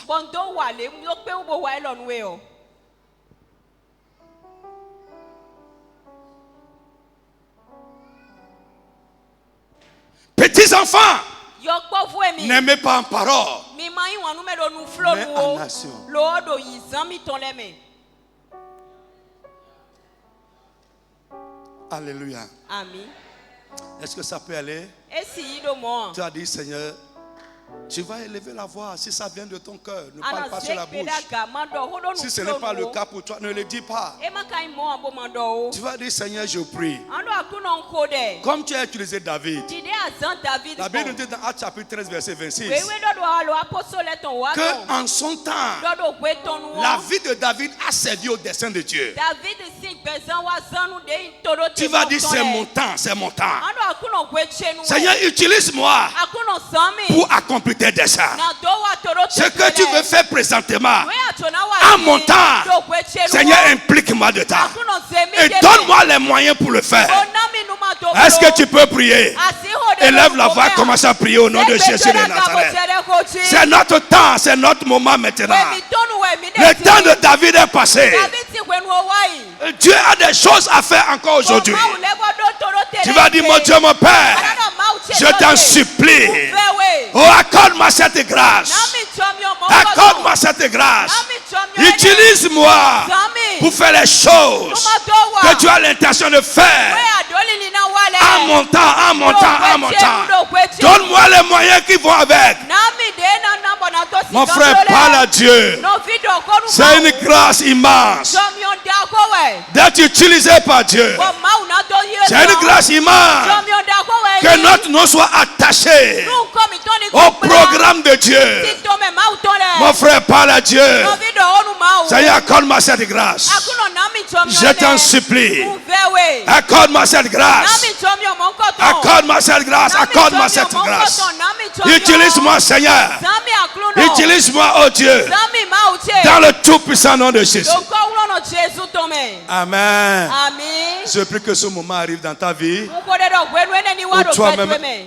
Petits enfants, n'aimez pas en parole, mais en action. Alléluia. Amen. Est-ce que ça peut aller? Tu as dit, Seigneur, tu vas élever la voix. Si ça vient de ton cœur, ne parle pas sur la bouche. Si ce n'est pas le cas pour toi, ne le dis pas. Tu vas dire, Seigneur, je prie. Comme tu as utilisé David. La Bible nous dit dans Actes chapitre 13, verset 26. Que en son temps, la vie de David a servi au dessein de Dieu. Tu vas dire, c'est mon temps, c'est mon temps. Seigneur, utilise-moi pour accomplir tes desseins. Ce que tu veux faire présentement, en mon temps, Seigneur, implique-moi de temps. Et donne-moi les moyens pour le faire. Est-ce que tu peux prier? Élève la voix, commence à prier au nom de Jésus de Nazareth. C'est notre temps, c'est notre moment maintenant. Le temps de David est passé. Dieu a des choses à faire encore aujourd'hui. Tu vas dire, mon Dieu, mon Père, je t'en supplie. Oh, accorde-moi cette grâce. Accorde-moi cette grâce. Utilise-moi pour faire les choses que tu as l'intention de faire. En mon temps, en mon temps, en mon temps. Donne-moi les moyens qui vont avec. Mon frère, parle à Dieu. C'est une grâce immense d'être utilisé par Dieu. C'est une grâce immense que notre nom soit attaché au programme de Dieu. Mon frère, parle à Dieu. Seigneur, accorde-moi cette grâce. Je t'en supplie. Accorde-moi cette grâce. Accorde-moi cette grâce. Accorde-moi cette grâce. Utilise-moi, Seigneur. Utilise-moi, oh Dieu. Dans le tout-puissant nom de Jésus. Amen. Je prie que ce moment arrive dans ta vie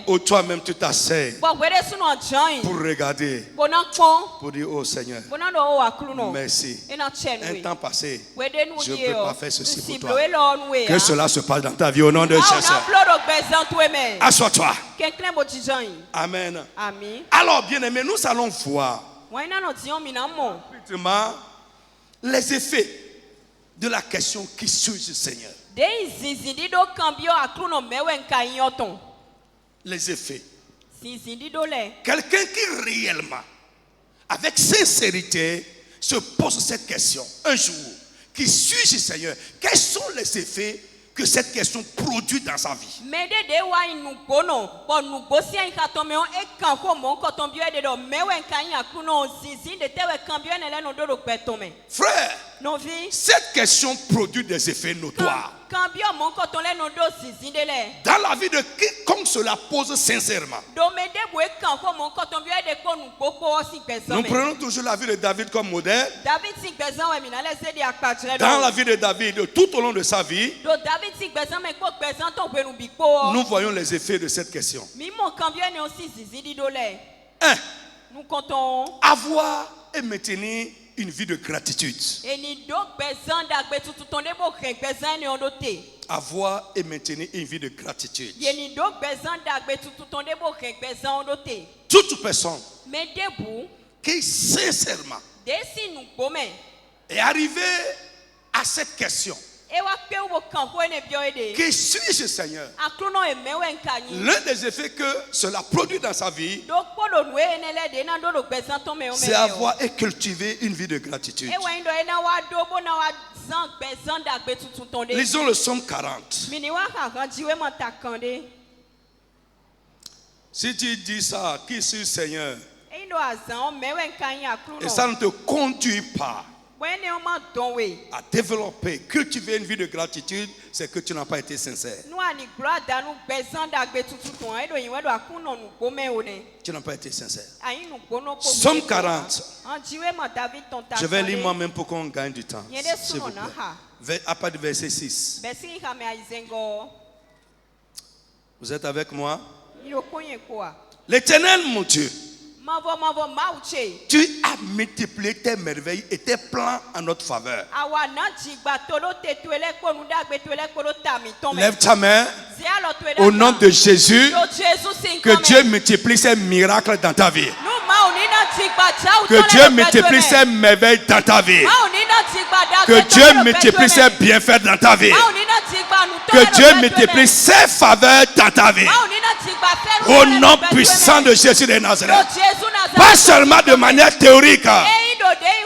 où toi-même tu t'asseyes pour regarder, pour dire, oh Seigneur, merci. Un temps passé, je ne peux pas faire ceci pour toi. Que cela se passe dans ta vie au nom de Jésus. Assois-toi. Amen. Alors, bien-aimés, nous allons voir les effets de la question qui suis-je, Seigneur. Les effets. Quelqu'un qui réellement, avec sincérité, se pose cette question un jour. Qui suis-je, Seigneur? Quels sont les effets que cette question produit dans sa vie? Frère, cette question produit des effets notoires dans la vie de quiconque se la pose sincèrement. Nous prenons toujours la vie de David comme modèle. Dans la vie de David, tout au long de sa vie, nous voyons les effets de cette question. 1. Avoir et maintenir une vie de gratitude. Avoir et maintenir une vie de gratitude. Toute personne qui sincèrement est arrivée à cette question. Qui suis-je, Seigneur? L'un des effets que cela produit dans sa vie, c'est avoir et cultiver une vie de gratitude. Lisons le psaume 40. Si tu dis ça, qui suis Seigneur? Et ça ne te conduit pas à développer, cultiver une vie de gratitude, c'est que tu n'as pas été sincère. Tu n'as pas été sincère. Psaume 40. Je vais lire moi-même pour qu'on gagne du temps. S'il vous plaît. À partir du verset 6. Vous êtes avec moi? L'Éternel, mon Dieu, tu as multiplié tes merveilles et tes plans en notre faveur. Lève ta main au nom de Jésus. Que Dieu multiplie ses miracles dans ta vie. Que Dieu multiplie ses merveilles dans ta vie. Que Dieu multiplie ses bienfaits dans ta vie. Que Dieu multiplie ses faveurs dans ta vie. Au nom puissant de Jésus de Nazareth. Pas seulement de manière théorique,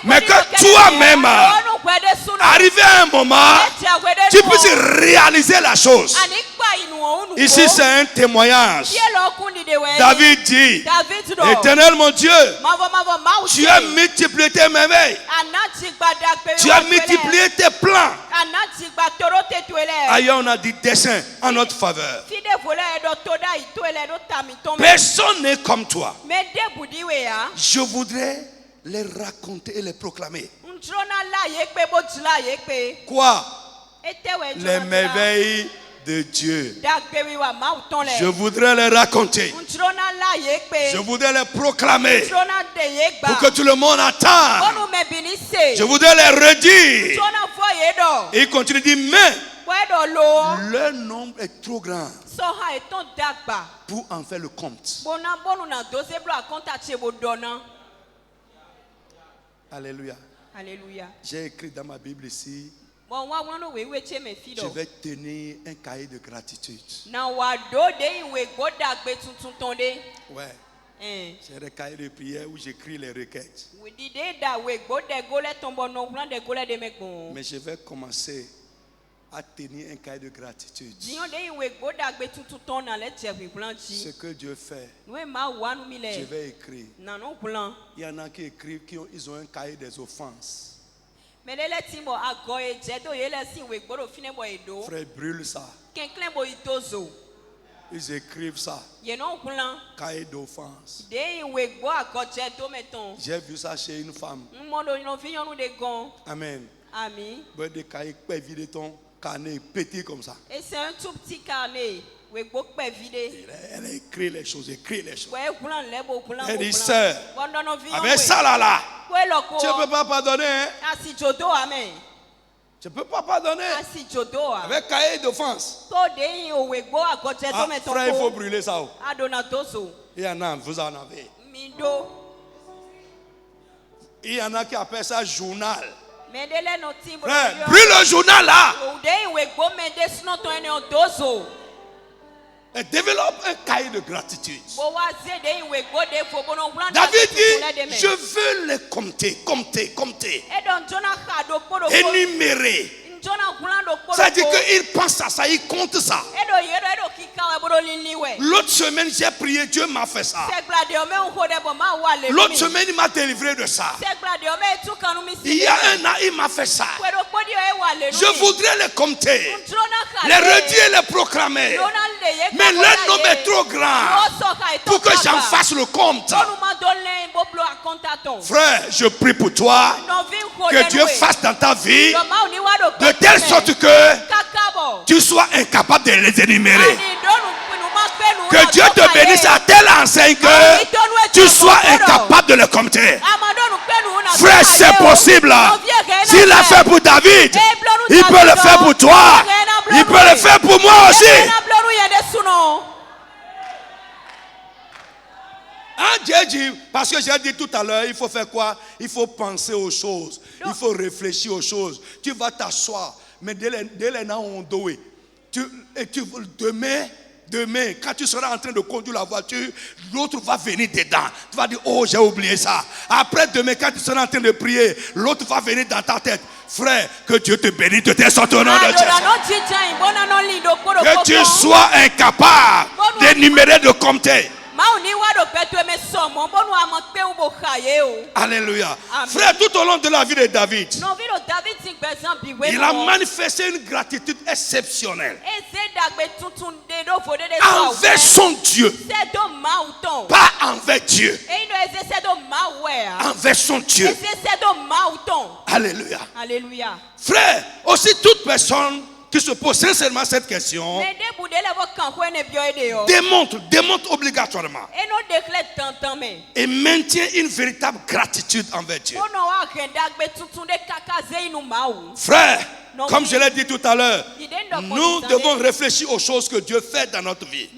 mais que toi-même, arrivé à un moment, tu puisses réaliser la chose. Ici, c'est un témoignage. David dit, Éternel mon Dieu, tu as multiplié tes merveilles. Tu as multiplié tes plans. Ailleurs, on a dit dessein en notre faveur. Personne n'est comme toi. Je voudrais les raconter et les proclamer. Quoi? Les merveilles de Dieu. Je voudrais les raconter. Je voudrais les proclamer pour que tout le monde entende. Je voudrais les redire. Et il continue de dire, mais leur nombre est trop grand pour en faire le compte. Alléluia. Alléluia. J'ai écrit dans ma Bible ici, je vais tenir un cahier de gratitude. Ouais. J'ai des cahiers de prière où j'écris les requêtes. Mais je vais commencer à tenir un cahier de gratitude. Ce que Dieu fait, je vais écrire. Il y en a qui écrivent qu'ils ont un cahier des offenses. Frère, brûle ça. Ils écrivent ça. Cahier d'offense. J'ai vu ça chez une femme. Amen. Amen. Des cahiers vides ton carnet petit comme ça. Et c'est un tout petit carnet. Elle écrit les choses, écrit les choses. Elle dit, sœur, avec ça là, tu ne peux pas pardonner. Hein? Tu ne peux pas pardonner. Avec cahier d'offense. Frère, il faut brûler ça. Il y en a, vous en avez. Il y en a qui appellent ça journal. Frère, brûle le journal là. Et développe un cahier de gratitude. David dit, je veux les compter. Énumérer. Ça veut dire qu'il pense à ça, il compte ça. L'autre semaine, j'ai prié, Dieu m'a fait ça. L'autre semaine, il m'a délivré de ça. Il y a un an, il m'a fait ça. Je voudrais les compter, les redire et les proclamer. Mais leur nom est trop grand pour que j'en fasse le compte. Frère, je prie pour toi que Dieu fasse dans ta vie de telle sorte que tu sois incapable de les énumérer. Que Dieu te bénisse à telle enseigne que tu sois incapable de les compter. Frère, c'est possible. S'il l'a fait pour David, il peut le faire pour toi. Il peut le faire pour moi aussi. Dieu dit, parce que j'ai dit tout à l'heure, il faut faire quoi? Il faut penser aux choses. Il faut réfléchir aux choses. Tu vas t'asseoir. Mais dès les gens ont doué. Demain, quand tu seras en train de conduire la voiture, l'autre va venir dedans. Tu vas dire, oh, j'ai oublié ça. Après demain, quand tu seras en train de prier, l'autre va venir dans ta tête. Frère, que Dieu te bénisse de tes sortes au nom de Jésus. Que tu sois incapable d'énumérer, de compter. Alléluia. Frère, tout au long de la vie de David, il a manifesté une gratitude exceptionnelle envers son Dieu. Pas envers Dieu. Envers son Dieu. Alléluia. Alléluia. Frère, aussi toute personne qui se pose sincèrement cette question démontre obligatoirement et maintient une véritable gratitude envers Dieu. Frère, comme je l'ai dit tout à l'heure, nous devons réfléchir aux choses que Dieu fait dans notre vie.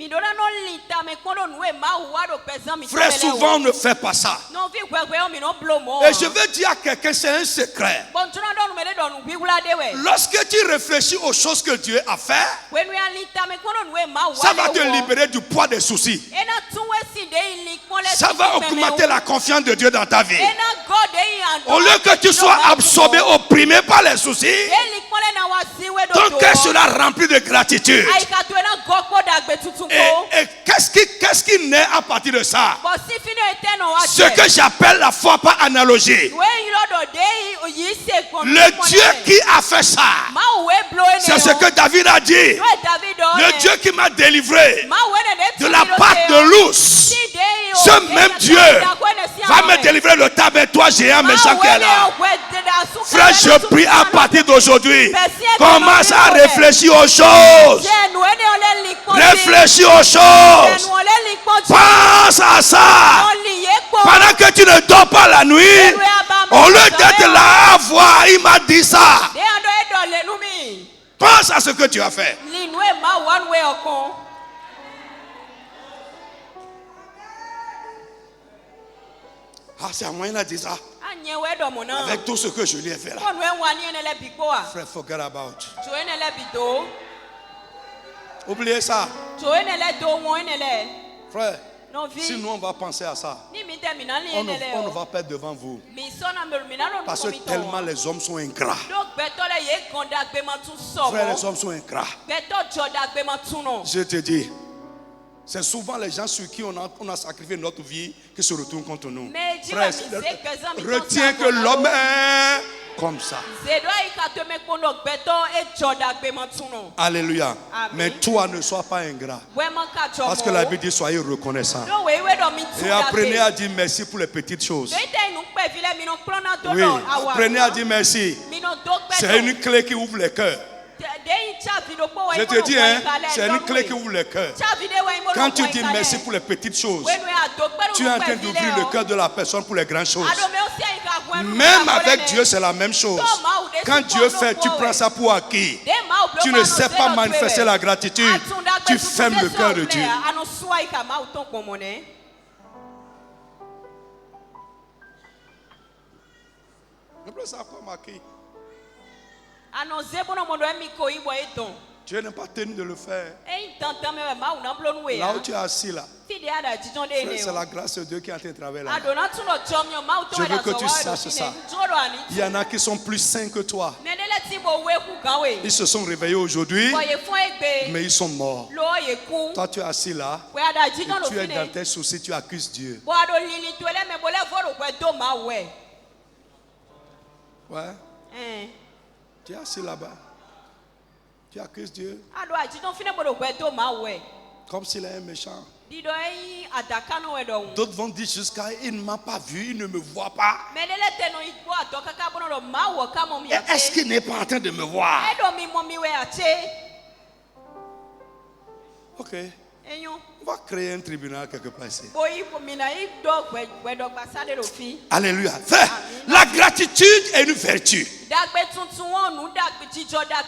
Frère, souvent on ne fait pas ça. Et je veux dire à quelqu'un, c'est un secret. Lorsque tu réfléchis aux choses que Dieu a fait, ça va te libérer du poids des soucis. Ça va augmenter la confiance de Dieu dans ta vie. Au lieu que tu sois absorbé, opprimé par les soucis, ton cœur sera rempli de gratitude. Et qu'est-ce qui naît à partir de ça? Ce que j'appelle la foi par analogie. Le Dieu qui a fait ça, c'est ce que David a dit. Le Dieu qui m'a délivré de la patte de l'ours. Ce même Dieu va me délivrer le tabac, toi géant méchant qui est là. Frère, je prie à partir d'aujourd'hui. Commence à réfléchir aux choses. Réfléchis aux choses. Pense à ça. Pendant que tu ne dors pas la nuit, au lieu d'être là à voir, il m'a dit ça. Pense à ce que tu as fait. Ah, c'est à moi qu'il a dit ça. Avec tout ce que je lui ai fait là. Frère, forget about. Oubliez ça. Frère, si nous on va penser à ça, on ne va pas être devant vous. Parce que tellement les hommes sont ingrats. Frère, les hommes sont ingrats. Je te dis, c'est souvent les gens sur qui on a sacrifié notre vie qui se retournent contre nous. Frère, retiens que l'homme est comme ça. Alléluia. Mais toi ne sois pas ingrat. Parce que la Bible dit soyez reconnaissants. Et apprenez à dire merci pour les petites choses. Oui, apprenez à dire merci. C'est une clé qui ouvre les cœurs. Je te dis, hein, c'est une clé qui ouvre le cœur. Quand tu dis merci pour les petites choses, tu es en train d'ouvrir le cœur de la personne pour les grandes choses. Même avec Dieu, c'est la même chose. Quand Dieu fait, tu prends ça pour acquis. Tu ne sais pas manifester la gratitude. Tu fermes le cœur de Dieu. Ne peux pas marquer. Tu n'es pas tenu de le faire. Là où tu es assis là, c'est la grâce de Dieu qui est en train de travailler là. Je veux que tu saches ça. Il y en a qui sont plus saints que toi. Ils se sont réveillés aujourd'hui, mais ils sont morts. Toi tu es assis là, et tu es dans tes soucis, tu accuses Dieu. Ouais. Tu es assis là-bas. Tu accuses Dieu. Comme s'il est un méchant. D'autres vont dire jusqu'à il ne m'a pas vu, il ne me voit pas. Est-ce qu'il n'est pas en train de me voir? Ok. On va créer un tribunal quelque part ici. Alléluia. Frère, la gratitude est une vertu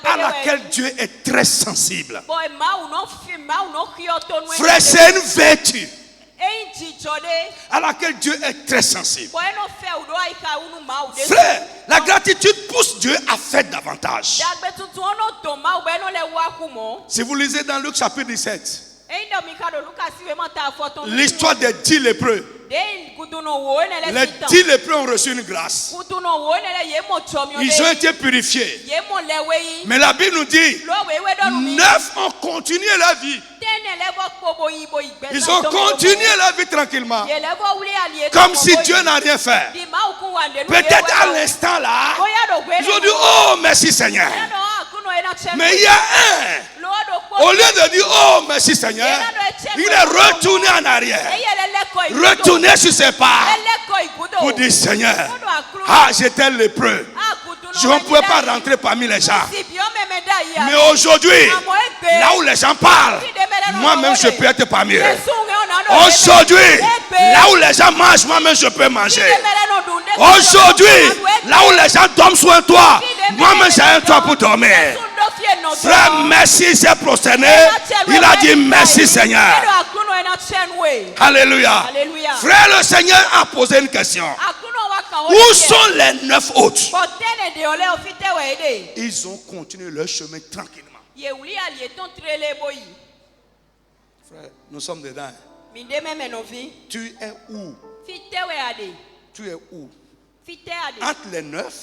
à laquelle Dieu est très sensible. Frère, c'est une vertu à laquelle Dieu est très sensible. Frère, la gratitude pousse Dieu à faire davantage. Si vous lisez dans Luc chapitre 17, l'histoire des 10 lépreux. Les 10 lépreux ont reçu une grâce. Ils ont été purifiés. Mais la Bible nous dit 9 ont continué la vie. Ils ont continué la vie tranquillement. Comme si Dieu n'a rien fait. Peut-être à l'instant là, ils ont dit oh merci Seigneur. Mais il y a un, au lieu de dire oh merci Seigneur, il est retourné en arrière, retourné sur ses pas pour dire Seigneur, ah j'étais lépreux, je ne pouvais pas rentrer parmi les gens, mais aujourd'hui là où les gens parlent, moi-même je peux être parmi eux. Aujourd'hui là où les gens mangent, moi-même je peux manger. Aujourd'hui là où les gens dorment sur un toit, moi-même j'ai un toit pour dormir. Frère, merci, s'est prosterné. Il a dit merci Seigneur. Alléluia. Frère, le Seigneur a posé une question. Où sont les 9 autres? Ils ont continué leur chemin tranquillement. Frère, nous sommes dedans. Tu es où? Tu es où? Entre les 9?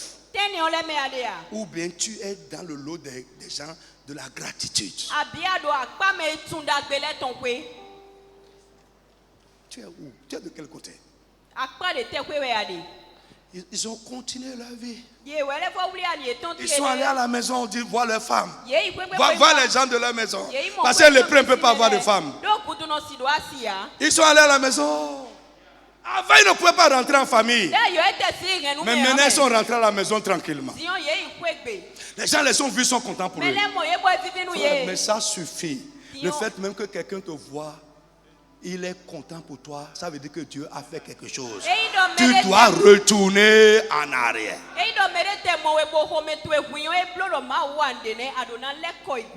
Ou bien tu es dans le lot des gens de la gratitude. Tu es où? Tu es de quel côté? Ils ont continué leur vie. Ils sont allés à la maison, on dit voir leurs femmes. Voir les gens de leur maison. Parce que les prêtres ne peuvent pas avoir de femmes. Ils sont allés à la maison. Avant, ils ne pouvaient pas rentrer en famille. Mais maintenant, ils sont rentrés à la maison tranquillement. Les gens les ont vus, sont contents pour eux. Mais ça suffit. Le fait même que quelqu'un te voit, il est content pour toi, ça veut dire que Dieu a fait quelque chose. Tu dois retourner en arrière.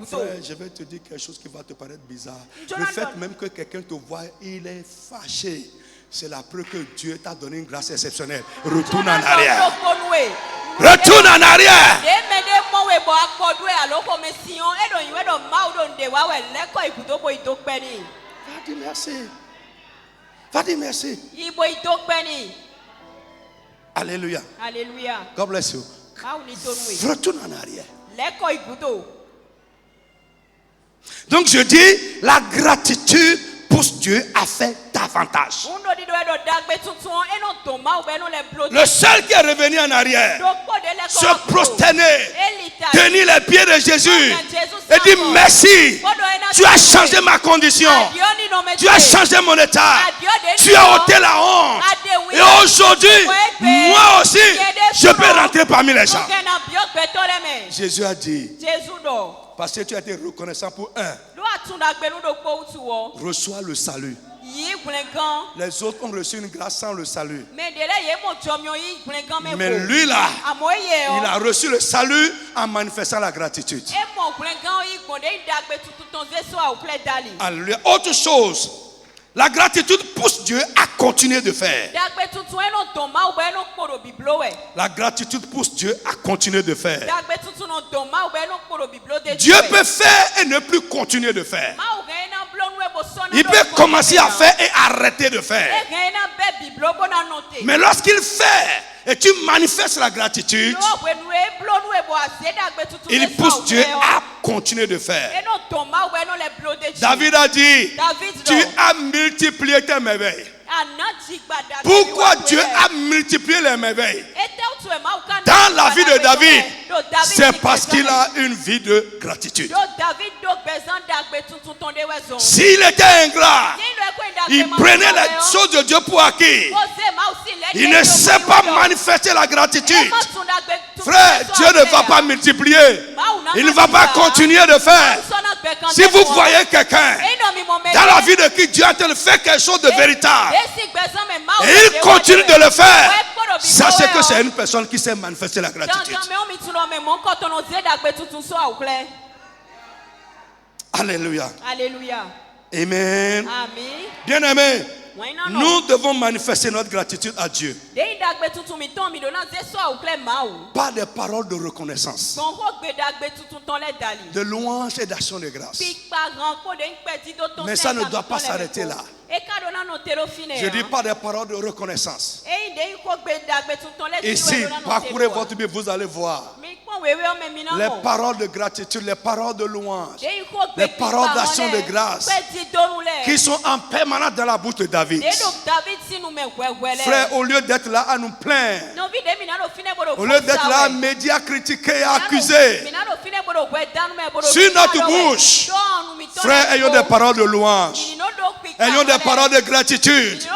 Frère, je vais te dire quelque chose qui va te paraître bizarre. Le fait même que quelqu'un te voit, il est fâché. C'est la preuve que Dieu t'a donné une grâce exceptionnelle. Retourne en arrière. Retourne en arrière. Va dire merci. Va dire merci. Alléluia. Alléluia. God bless you. Retourne en arrière. Donc je dis, la gratitude pousse Dieu à faire davantage. Le seul qui est revenu en arrière, se prosterner, tenir les pieds de Jésus et dire merci. Tu as changé ma condition. Tu as changé mon état. Tu as ôté la honte. Et aujourd'hui, moi aussi, je peux rentrer parmi les gens. Jésus a dit, parce que tu as été reconnaissant pour un, reçois le salut. Les autres ont reçu une grâce sans le salut. Mais lui là, il a reçu le salut en manifestant la gratitude. Alléluia. Autre chose, la gratitude pousse Dieu à continuer de faire. La gratitude pousse Dieu à continuer de faire. Dieu peut faire et ne plus continuer de faire. Il peut commencer à faire et arrêter de faire. Mais lorsqu'il fait et tu manifestes la gratitude, il pousse Dieu à continuer de faire. David a dit, tu as multiplié tes merveilles. Pourquoi Dieu a multiplié les merveilles dans la vie de David? C'est parce qu'il a une vie de gratitude. S'il était ingrat, il prenait les choses de Dieu pour acquis. Il ne sait pas manifester la gratitude. Frère, Dieu ne va pas multiplier. Il ne va pas continuer de faire. Si vous voyez quelqu'un dans la vie de qui Dieu a fait quelque chose de véritable et il continue de le faire, sachez que c'est une personne qui sait manifester la gratitude. Alléluia. Alléluia. Amen. Bien aimé, nous devons manifester notre gratitude à Dieu par des paroles de reconnaissance, de louange et d'action de grâce. Mais ça ne doit pas s'arrêter là. Je dis pas des paroles de reconnaissance. Ici, parcourez votre Bible, vous allez voir les paroles de gratitude, les paroles de louange, les paroles d'action de grâce qui sont en permanence dans la bouche de David. Frère, au lieu d'être là à nous plaindre, au lieu d'être là à médier, à critiquer, à accuser, sur notre bouche, frère, ayons des paroles de louange, ayons des paroles de gratitude,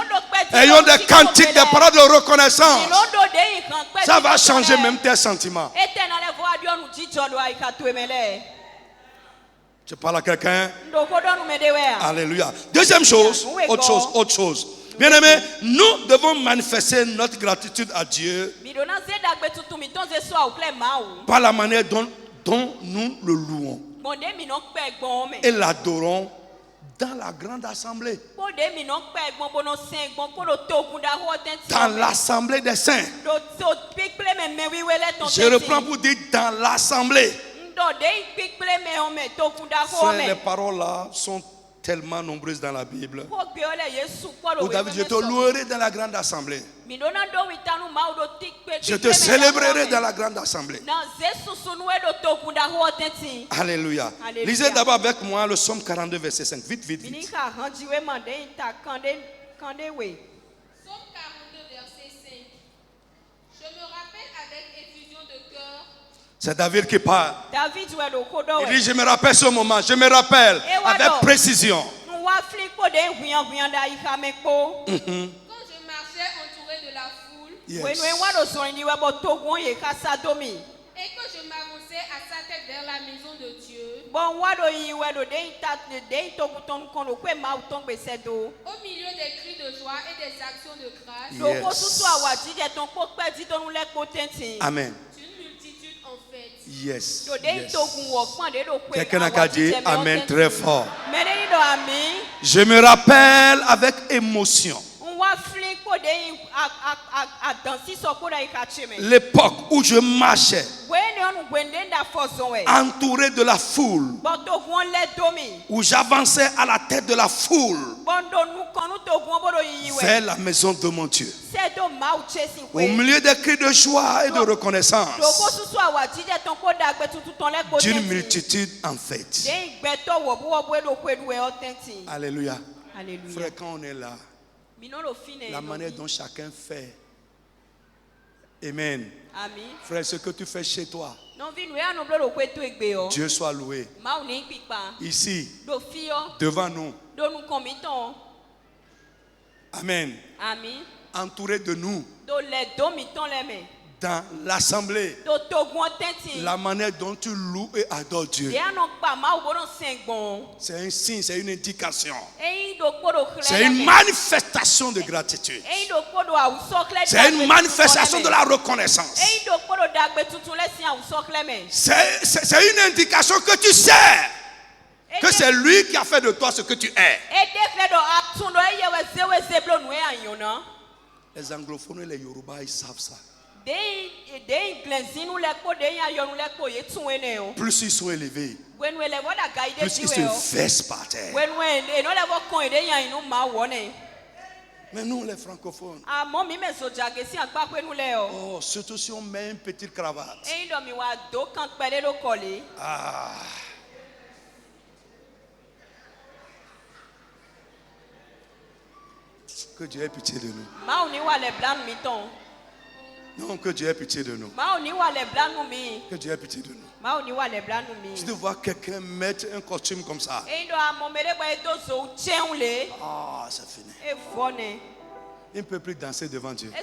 ayons des cantiques, des paroles de reconnaissance. Ça va changer même tes sentiments. Je parle à quelqu'un. Alléluia. Deuxième chose, autre chose. Bien aimé, nous devons manifester notre gratitude à Dieu par la manière dont nous le louons et l'adorons dans la grande assemblée, dans l'assemblée des saints. Je reprends pour dire dans l'assemblée. Frère, les paroles là sont tellement nombreuses dans la Bible. Oh David, je te louerai dans la grande assemblée. Je te célébrerai dans la grande assemblée. Alléluia. Lisez d'abord avec moi le psaume 42, verset 5. Vite, vite, vite. Psaume 42, verset 5. Je me rappelle avec effusion de cœur. C'est David qui parle. Il dit, je me rappelle ce moment, je me rappelle avec précision. Quand je Yes. Et que je m'avançais à sa tête vers la maison de Dieu. Au milieu des cris de joie et des actions de grâce. Yes. Amen. Une multitude en fait. Yes. Yes. Quelqu'un a qu'à dire Amen très fort. Je me rappelle avec émotion l'époque où je marchais entouré de la foule, où j'avançais à la tête de la foule vers la maison de mon Dieu, au milieu des cris de joie et de reconnaissance d'une multitude en fête. Alléluia. Frère, quand on est là, la manière dont chacun fait. Amen. Frère, ce que tu fais chez toi, Dieu soit loué. Ici, devant nous. Amen. Entouré de nous. Dans l'assemblée, la manière dont tu loues et adores Dieu, c'est un signe, c'est une indication, c'est une manifestation de gratitude, c'est une manifestation de la reconnaissance, c'est une indication que tu sais que c'est lui qui a fait de toi ce que tu es. Les anglophones et les Yoruba, ils savent ça. Plus ils sont élevés, plus ils se versent par terre. Mais nous les francophones, oh, surtout si on met une petite cravate. Ah. Que Dieu ait pitié de nous. Non, que Dieu ait pitié de nous. Que Dieu ait pitié de nous. Si tu vois quelqu'un mettre un costume comme ça, ah, c'est fini. Il ne peut plus danser devant Dieu.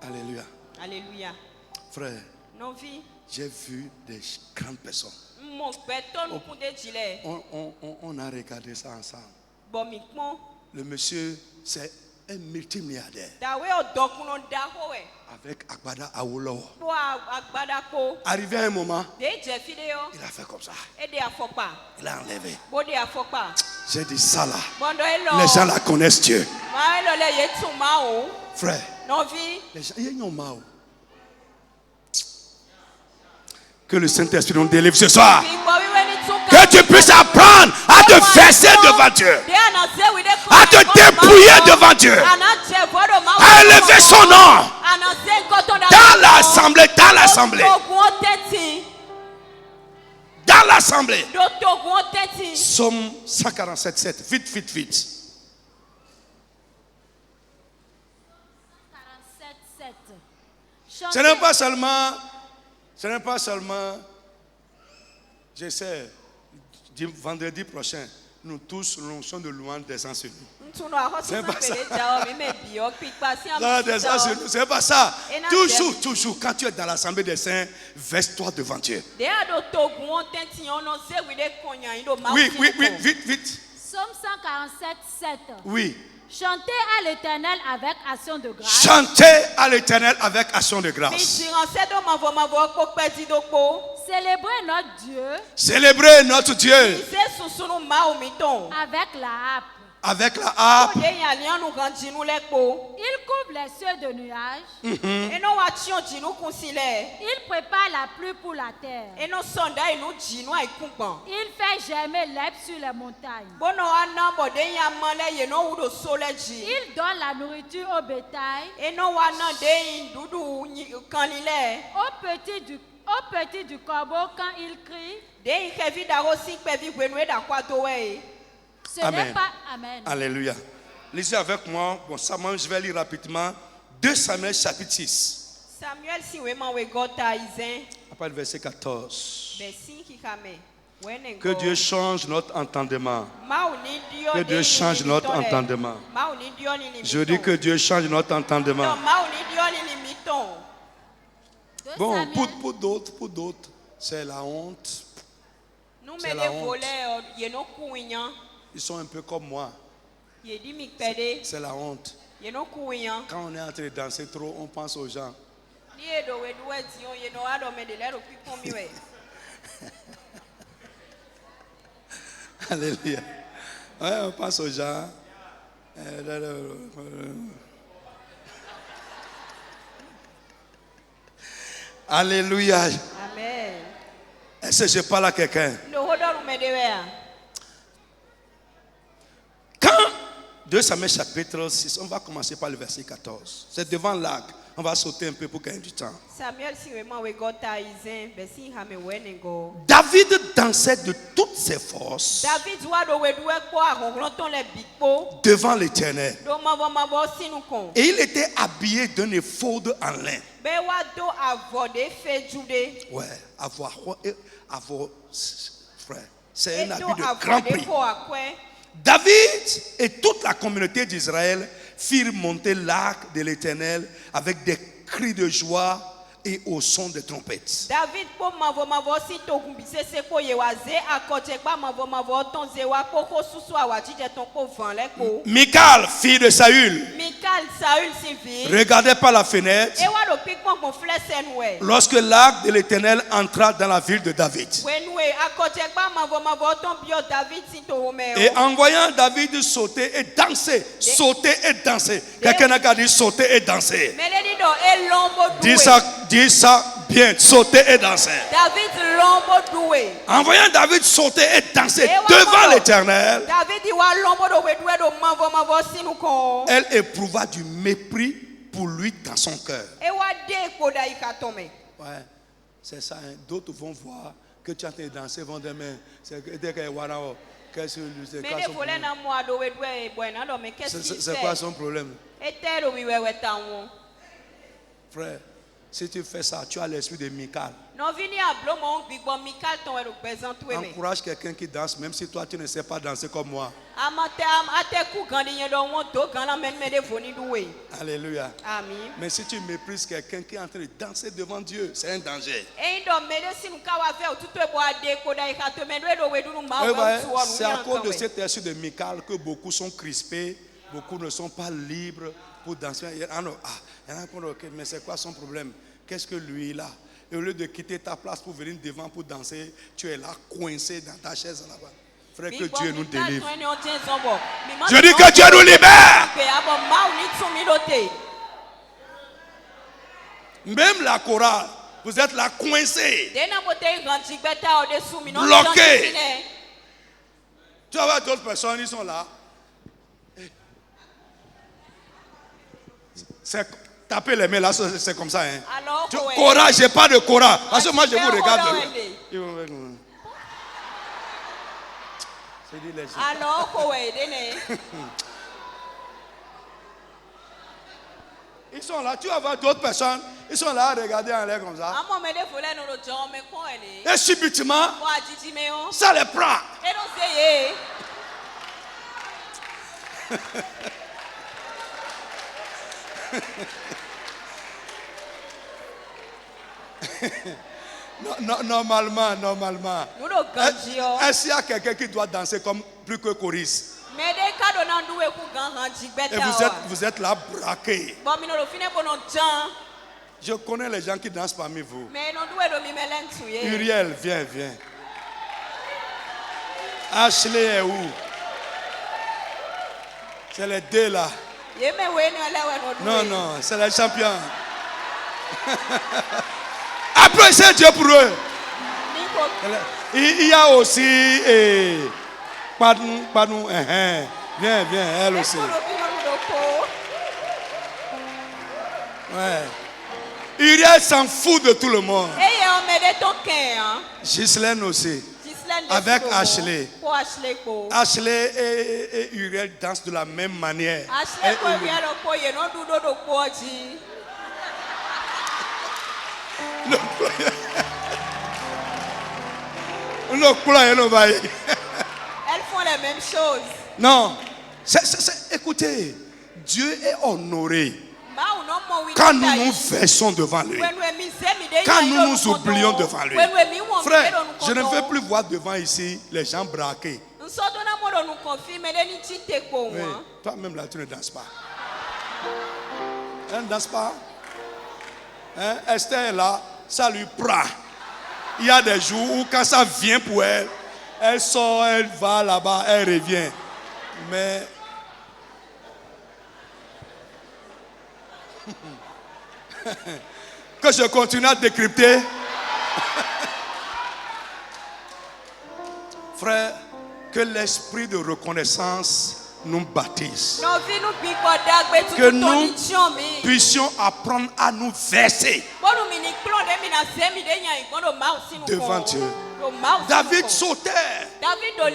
Alléluia. Alléluia. Frère, j'ai vu des grandes personnes. On a regardé ça ensemble. Le monsieur, c'est un multimilliardaire. Avec Agbada Awolowo. Arrivé à un moment, il a fait comme ça. Il a enlevé. J'ai dit ça là. Les gens là connaissent Dieu. Frère, les gens, ils ont mal. Que le Saint-Esprit nous délivre ce soir. Que tu puisses apprendre à te verser devant Dieu, à te dépouiller devant Dieu, à élever son nom dans l'assemblée, dans l'assemblée. Psaume 147:7. Vite. Ce n'est pas seulement, j'essaie, vendredi prochain, nous tous l'onction de louange descend sur nous. C'est pas ça. C'est pas ça. Toujours, quand tu es dans l'assemblée des saints, verse-toi devant Dieu. Oui, vite. Psaume 147:7. Oui. Chantez à l'Éternel avec action de grâce. Chantez à l'Éternel avec action de grâce. Célébrez notre Dieu. Avec la harpe. Il couvre les cieux de nuages. Il prépare la pluie pour la terre. Il fait germer l'herbe sur les montagnes. Il donne la nourriture au bétail. Au petit du corbeau quand il crie. Ce n'est pas... Amen. Alléluia. Lisez avec moi. Bon, Samuel, je vais lire rapidement. 2 Samuel chapitre 6. Après le verset 14. Que Dieu change notre entendement. Que Dieu change notre entendement. Je dis que Dieu change notre entendement. Bon, pour d'autres, c'est la honte. C'est la honte. Ils sont un peu comme moi. C'est la honte. Quand on est en train de danser trop, on pense aux gens. Alléluia. Ouais, on pense aux gens. Alléluia. Amen. Est-ce que je parle à quelqu'un? Quand 2 Samuel chapitre 6, on va commencer par le verset 14. C'est devant l'arc. On va sauter un peu pour gagner du temps. David dansait de toutes ses forces devant l'Éternel. Et il était habillé d'un éphod en lin. Ouais, avoir frère. C'est un habit de grand prix. David et toute la communauté d'Israël firent monter l'arc de l'Éternel avec des cris de joie et au son des trompettes. Michal, fille de Saül, regardait par la fenêtre lorsque l'arc de l'Éternel entra dans la ville de David. Et en voyant David sauter et danser, quelqu'un a dit sauter et danser. Dis ça bien, sauter et danser. En voyant David sauter et danser devant l'Éternel, elle éprouva du mépris pour lui dans son cœur. Ouais, c'est ça. Hein. D'autres vont voir que tu es en train de danser, vont dire mais c'est quoi son problème? Frère, si tu fais ça, tu as l'esprit de Michal. Encourage quelqu'un qui danse, même si toi tu ne sais pas danser comme moi. Alléluia. Amen. Mais si tu méprises quelqu'un qui est en train de danser devant Dieu, c'est un danger. C'est à cause de cet esprit de Michal que beaucoup sont crispés, beaucoup ne sont pas libres pour danser. Mais c'est quoi son problème? Qu'est-ce que lui là? Et au lieu de quitter ta place pour venir devant pour danser, tu es là coincé dans ta chaise là-bas. Frère, que Dieu nous délivre. Je dis que Dieu nous libère. Même la chorale, vous êtes là coincé, bloqué. Tu vas voir d'autres personnes, ils sont là. C'est taper les mains là, c'est comme ça. Hein. Courage, j'ai pas de courage. Parce que moi je vous regarde. Ils sont là, tu vas voir d'autres personnes, ils sont là à regarder en l'air comme ça. Et subitement, ça les prend. Normalement. Est-ce qu'il y a quelqu'un qui doit danser comme plus que choriste? Et vous êtes là braqué. Je connais les gens qui dansent parmi vous. Uriel, viens. Ashley est où? C'est les deux là. Non, c'est les champions. Appréciez Dieu pour eux. Il y a aussi Pardon, viens, elle aussi. Ouais. Uriel s'en fout de tout le monde. Ghislaine aussi. Avec Ashley. Ashley et Uriel dansent de la même manière. Elles font les mêmes choses. Non. Écoutez, Dieu est honoré quand nous nous versons devant lui. Quand nous nous oublions devant lui. Frère, je ne veux plus voir devant ici les gens braqués. Oui, toi-même là, tu ne danses pas. Elle ne danse pas. Hein? Esther est là, ça lui prend. Il y a des jours où quand ça vient pour elle, elle sort, elle va là-bas, elle revient. Mais que je continue à décrypter. Frère, que l'esprit de reconnaissance nous baptise. Que nous puissions apprendre à nous verser devant Dieu. David sautait,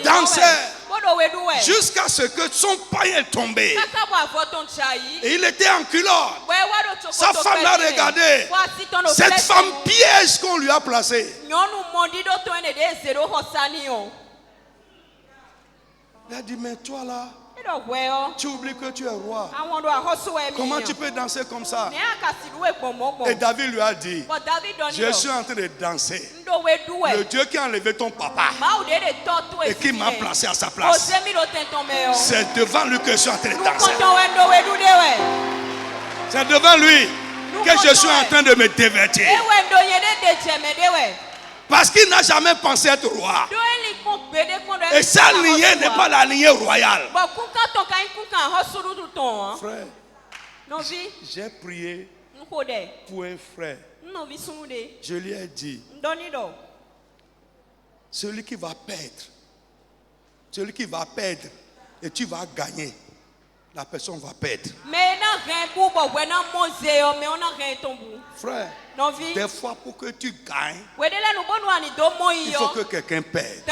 dansait, jusqu'à ce que son païen est tombé. Et il était en culotte. Sa femme l'a regardé. Cette femme piège qu'on lui a placée. Il a dit, mais toi là, tu oublies que tu es roi. Comment tu peux danser comme ça? Et David lui a dit, je suis en train de danser. Le Dieu qui a enlevé ton papa et qui m'a placé à sa place, c'est devant lui que je suis en train de danser. C'est devant lui que je suis en train de me divertir. Parce qu'il n'a jamais pensé être roi. Et sa lignée n'est pas la lignée royale. Frère, j'ai prié pour un frère. Je lui ai dit, celui qui va perdre et tu vas gagner, la personne va perdre. Frère, des fois pour que tu gagnes, il faut que quelqu'un perde.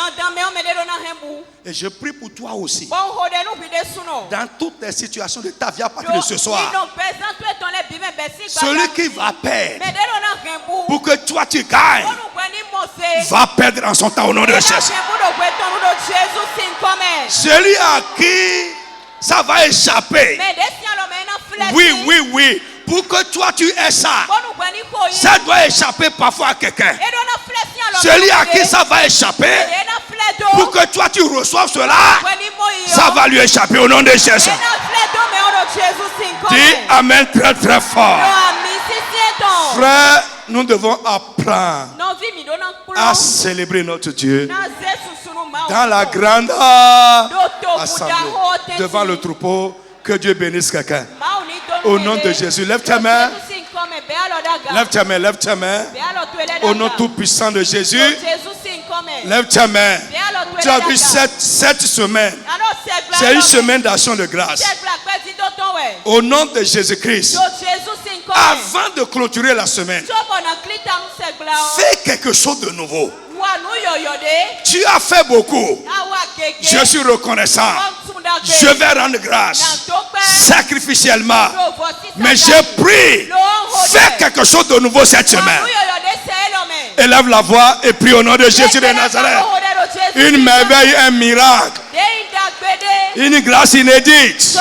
Et je prie pour toi aussi. Dans toutes les situations de ta vie à partir de ce soir, celui qui va perdre pour que toi tu gagnes va perdre en son temps au nom de Jésus. Celui à qui ça va échapper. Oui. Pour que toi tu aies ça, ça doit échapper parfois à quelqu'un. Celui à qui ça va échapper, pour que toi tu reçoives cela, ça va lui échapper au nom de Jésus. Dis Amen très très fort. Frère, nous devons apprendre à célébrer notre Dieu dans la grande assemblée, devant le troupeau. Que Dieu bénisse quelqu'un. Au nom de Jésus, lève ta main. Lève ta main, lève ta main. Au nom tout puissant de Jésus, lève ta main. Tu as vu cette semaine. C'est une semaine d'action de grâce. Au nom de Jésus-Christ, avant de clôturer la semaine, fais quelque chose de nouveau. Tu as fait beaucoup. Je suis reconnaissant. Je vais rendre grâce sacrificiellement. Mais je prie, fais quelque chose de nouveau cette semaine. Élève la voix et prie au nom de Jésus de Nazareth. Une merveille, un miracle, une grâce inédite